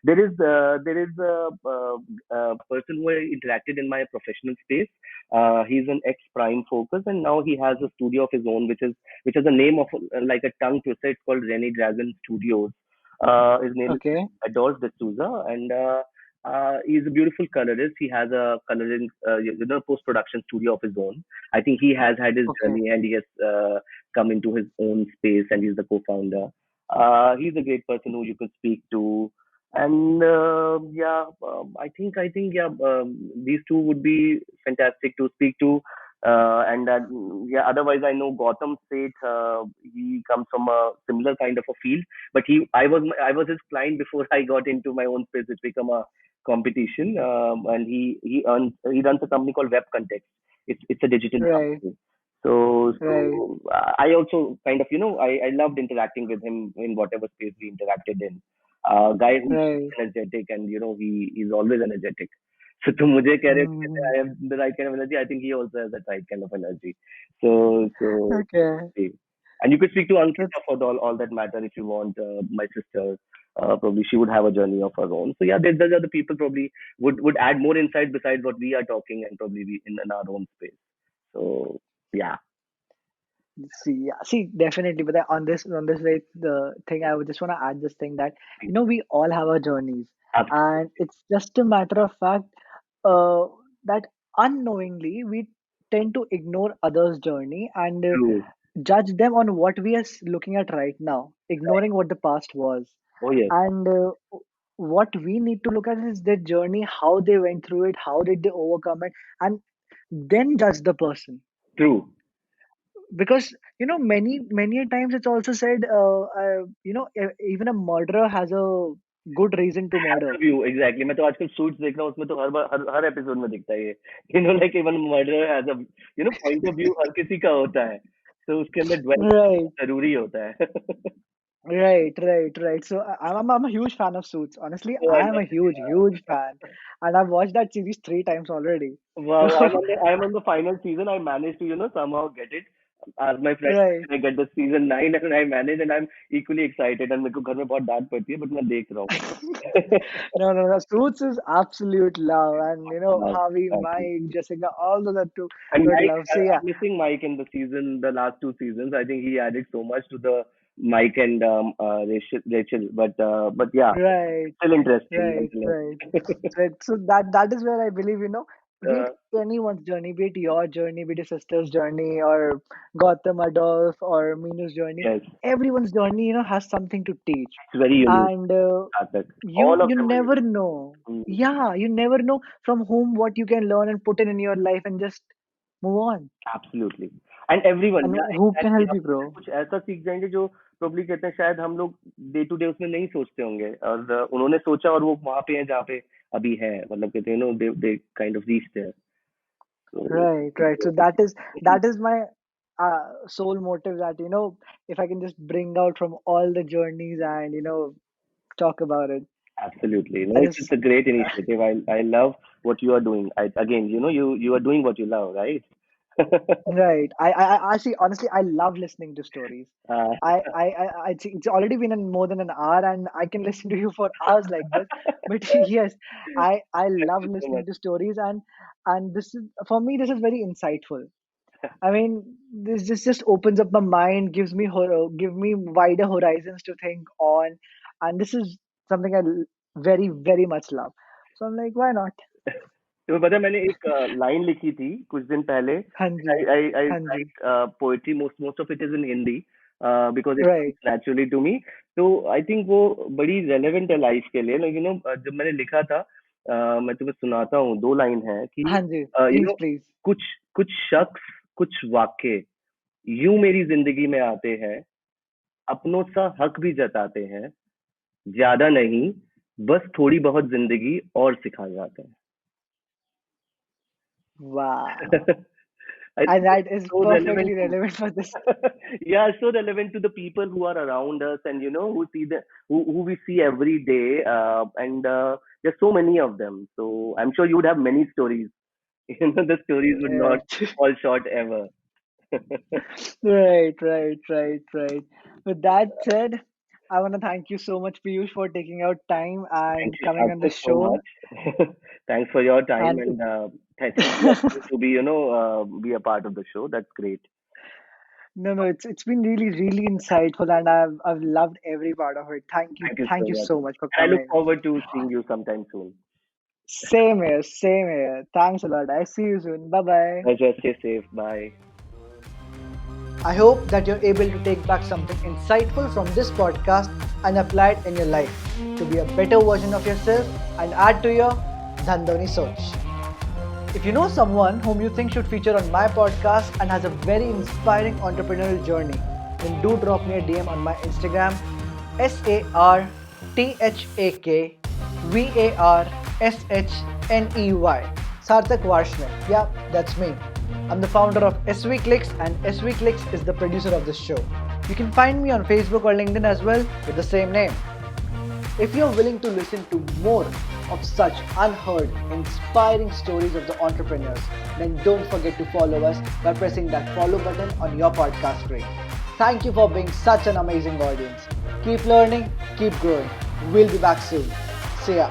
There is a person who I interacted in my professional space. He's an ex Prime Focus, and now he has a studio of his own, which is the name of like a tongue twister. It's called Rennie Dragon Studios. His name is Okay. Adolf D'Souza, and he's a beautiful colorist. He has a coloring, post production studio of his own. I think he has had his Okay. journey, and he has come into his own space, and he's the co-founder. He's a great person who you could speak to, and yeah, I think yeah, these two would be fantastic to speak to. And yeah, otherwise I know Gautam Seth. He comes from a similar kind of a field, but I was his client before I got into my own space, which become a competition. And he runs a company called Web Context. It's a digital Right. company. So Right. I also kind of, I loved interacting with him in whatever space we interacted in. Guy who's Right. energetic, and he's always energetic. So to मुझे कह रहे थे, Hmm. I have the right kind of energy. I think he also has that right kind of energy. So Okay. see. And you could speak to That's Ankita for all that matter if you want. My sister, probably she would have a journey of her own. So yeah, those are the people probably would add more insight besides what we are talking, and probably we in our own space. So yeah, see, yeah, see, definitely. But on this way, the thing I would just want to add this thing that we all have our journeys, and absolutely it's just a matter of fact, uh, that unknowingly we tend to ignore others' journey and true. judge them on what we are looking at right now, Right. ignoring what the past was. Oh yes, And what we need to look at is their journey, how they went through it, how did they overcome it, and then judge the person. true. Because many a times it's also said, even a murderer has a good reason to murder. View exactly मैं तो आजकल suits देख रहा हूँ उसमें तो हर episode में दिखता है ये like even murder has a point of view हर किसी का होता है तो उसके अंदर ड्वेल Right. जरूरी होता है Right. So I'm a huge fan of Suits. Honestly, So I I am love a it. huge fan, and I've watched that series three times already. Wow, So I'm on the final season. I managed to somehow get it. As my friend, right. I get the season 9 and I managed, and I'm equally excited. And मेरे को घर में बहुत डांट पड़ती है, but मैं देख रहा हूँ. No. Suits is absolute love, and Love, Harvey, exactly. Mike, Jessica, all of that too. And Good Mike, love. So yeah, I'm missing Mike in the last two seasons. I think he added so much to the Mike and Rachel. But yeah, right. still interesting nonetheless. Right. So that is where I believe, be uh, it anyone's journey, be it your journey, be it your sister's journey, or Gautam Adolf or Minu's journey, yes, everyone's journey, has something to teach. it's very unique. And Sarthak. you All of you them are never unique. know. Mm, Yeah, you never know from whom what you can learn and put it in your life and just move on. absolutely. And everyone, And yeah, who can exactly. help हम you उससे grow? कुछ ऐसा सीख जाएंगे जो probably कहते हैं शायद हम लोग डे टू डे उसमें नहीं सोचते होंगे, और उन्होंने सोचा और वो वहां पे हैं जहाँ पे अभी है, मतलब कहते हैं they kind of reached there. So Right. So that is my sole motive, that if I can just bring out from all the journeys and talk about it. absolutely. No, I it's just a great initiative. I love what you are doing. Again, you are doing what you love, right? Right. I see. Honestly, I love listening to stories. uh, I think it's already been more than an hour, and I can listen to you for hours like this. But yes, I thank love you so listening much. to stories, and this is, for me, this is very insightful. I mean, this just opens up my mind, give me wider horizons to think on, and this is something I very very much love. So I'm like, why not? तो पता है मैंने एक line लिखी थी कुछ दिन पहले. हाँ जी, I हाँ जी. write poetry. Most of it is in Hindi. because it comes Right. naturally to me. तो आई थिंक वो बड़ी रेलेवेंट है लाइफ के लिए. यू नो जब मैंने लिखा था, मैं तुम्हें सुनाता हूँ, 2 लाइन है कि हाँ जी, यू प्लीज नो प्लीज। कुछ कुछ शख्स, कुछ वाक्य यूं मेरी जिंदगी में आते हैं, अपनों सा हक भी जताते हैं, ज्यादा नहीं, बस थोड़ी बहुत जिंदगी और सिखा जाते Wow. हैं. I And think it's that is so relevant perfectly to, relevant for this. yeah, so relevant to the people who are around us, and who see who we see every day, and there's so many of them. So I'm sure you would have many stories. The stories would not Right. fall short ever. Right, right, right, right. With that said, I want to thank you so much, Piyush, for taking out time Thank and you, coming on the Sarthak, so show. much. Thanks for your time, And and thanks for letting me to be, be a part of the show. That's great. no, no, it's been really, really insightful, and I've loved every part of it. Thank you Thank so you much. so much for And I look coming. forward to seeing you sometime soon. Same here, same here. Thanks a lot. I see you soon. Bye bye. Pleasure. Stay safe. Bye. I hope that you're able to take back something insightful from this podcast and apply it in your life to be a better version of yourself and add to your Dhandho Soch. If you know someone whom you think should feature on my podcast and has a very inspiring entrepreneurial journey, then do drop me a DM on my Instagram, SarthakVarshney. Sarthak Varshney. Yeah, that's me. I'm the founder of SV Clicks, and SV Clicks is the producer of this show. You can find me on Facebook or LinkedIn as well with the same name. If you're willing to listen to more of such unheard, inspiring stories of the entrepreneurs, then don't forget to follow us by pressing that follow button on your podcast screen. Thank you for being such an amazing audience. Keep learning, keep growing. We'll be back soon. See ya.